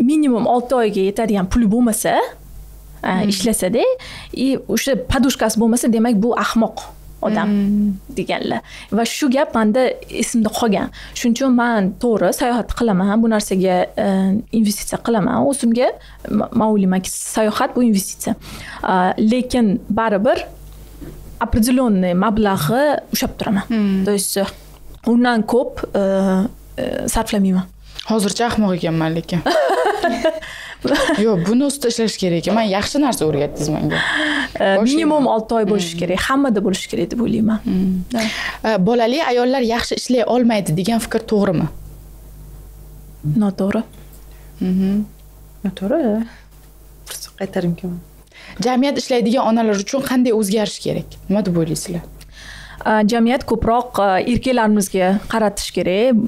S1: minimum 6 oyga yetadigan pul bo'lmasa, ishlasada, o'sha podushkasi bo'lmasa, demak bu ahmoq odam deganlar. Va shu gap menda esimda qolgan. Shuning uchun men to'g'ri sayohat qilaman, bu narsaga investitsiya qilaman. O'zimga men o'ylaymanki, sayohat bu investitsiya. Lekin baribir определенный mablag'i ushlab turaman. То есть undan ko'p sarflamayman.
S2: Hozircha ahmoq ekanman lekin. Yo'q, buni ustida ishlash kerak ekan. Men yaxshi narsa o'rgatdingiz menga.
S1: Minimum 6 oy bo'lishi kerak, hammada bo'lishi kerak deb o'ylayman.
S2: Bolali ayollar yaxshi ishlay olmaydi degan fikr to'g'rimi?
S1: Noto'g'ri.
S3: Noto'g'ri. Fursat qaytarim keman.
S2: Jamiyat ishlaydigan onalar uchun qanday o'zgarish kerak? Nima deb o'ylaysizlar?
S1: Jamiyat ko'proq erkaklarimizga qaratish kerak.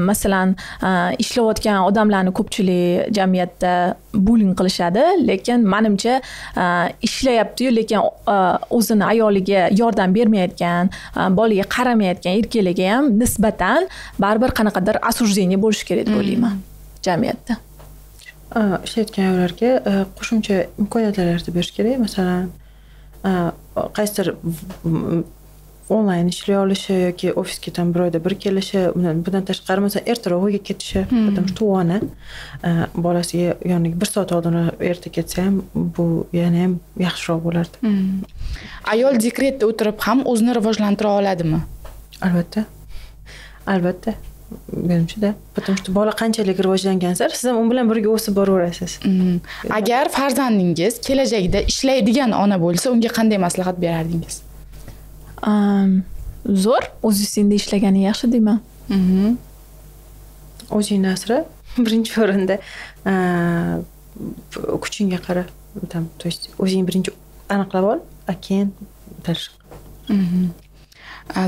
S1: Masalan, ishlayotgan odamlarni ko'pchilik jamiyatda bullying qilishadi, lekin menimcha ishlayapti-yu, lekin o'zini ayoliga yordam bermayotgan, bolaga qaramayotgan erkaklarga ham nisbatan baribir qanaqadir осуждение bo'lishi kerak deb o'ylayman jamiyatda.
S3: Ishlayotgan ayollarga qo'shimcha imkoniyatlarni berish kerak. Masalan, qaysidir onlayn ishlay olishi yoki ofisga ham bir oyda bir kelishi, bundan tashqari masalan ertaroq uyga ketishi, потому что ona bolasiga yoniga 1 soat oldin erta ketsa ham bu yana ham yaxshiroq bo'lardi.
S2: Ayol dekretda o'tirib ham o'zini rivojlantira oladimi?
S3: Albatta. Albatta. Menimcha-da, потому что bola qanchalik rivojlangan sari siz ham u bilan birga o'sib boraverasiz.
S2: Agar farzandingiz kelajakda ishlaydigan ona bo'lsa, unga qanday maslahat berardingiz?
S1: Zo'r, o'zingizda ishlagani yaxshi deyman.
S3: O'zingni asra, birinchi o'rinda kuchingga qara. То есть o'zing birinchi aniqlab ol, keyin tashqi.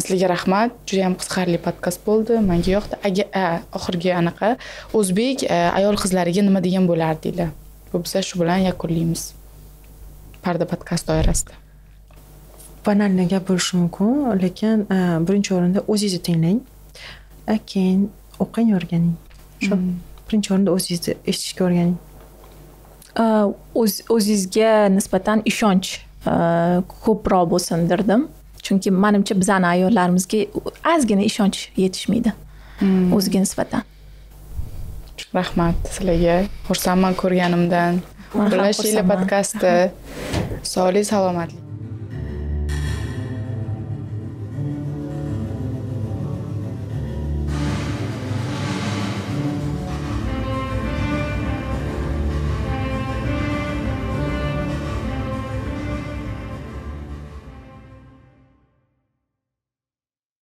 S2: Sizlarga rahmat. Juda ham qiziqarli podkast bo'ldi. Menga yoqdi. Oxirgi anaqa o'zbek ayol qizlariga nima degan bo'lardinglar? Bo'lsa shu bilan yakunlaymiz. Parda podkast doirasida.
S3: Banal gap bo'lishi mumkin, lekin birinchi o'rinda o'zingizni tinglang, keyin o'qing, o'rganing. Shu birinchi o'rinda o'zingizni eshitishga o'rganing.
S1: O'zingizga nisbatan ishonch ko'proq bo'lsin derdim. Chunki menimcha bizning ayollarimizga ozgina ishonch yetishmaydi o'ziga nisbatan.
S2: Rahmat sizlarga. Xursandman ko'rganimdan. Birlashinglar podkasti. Sog'lik, salomatlik.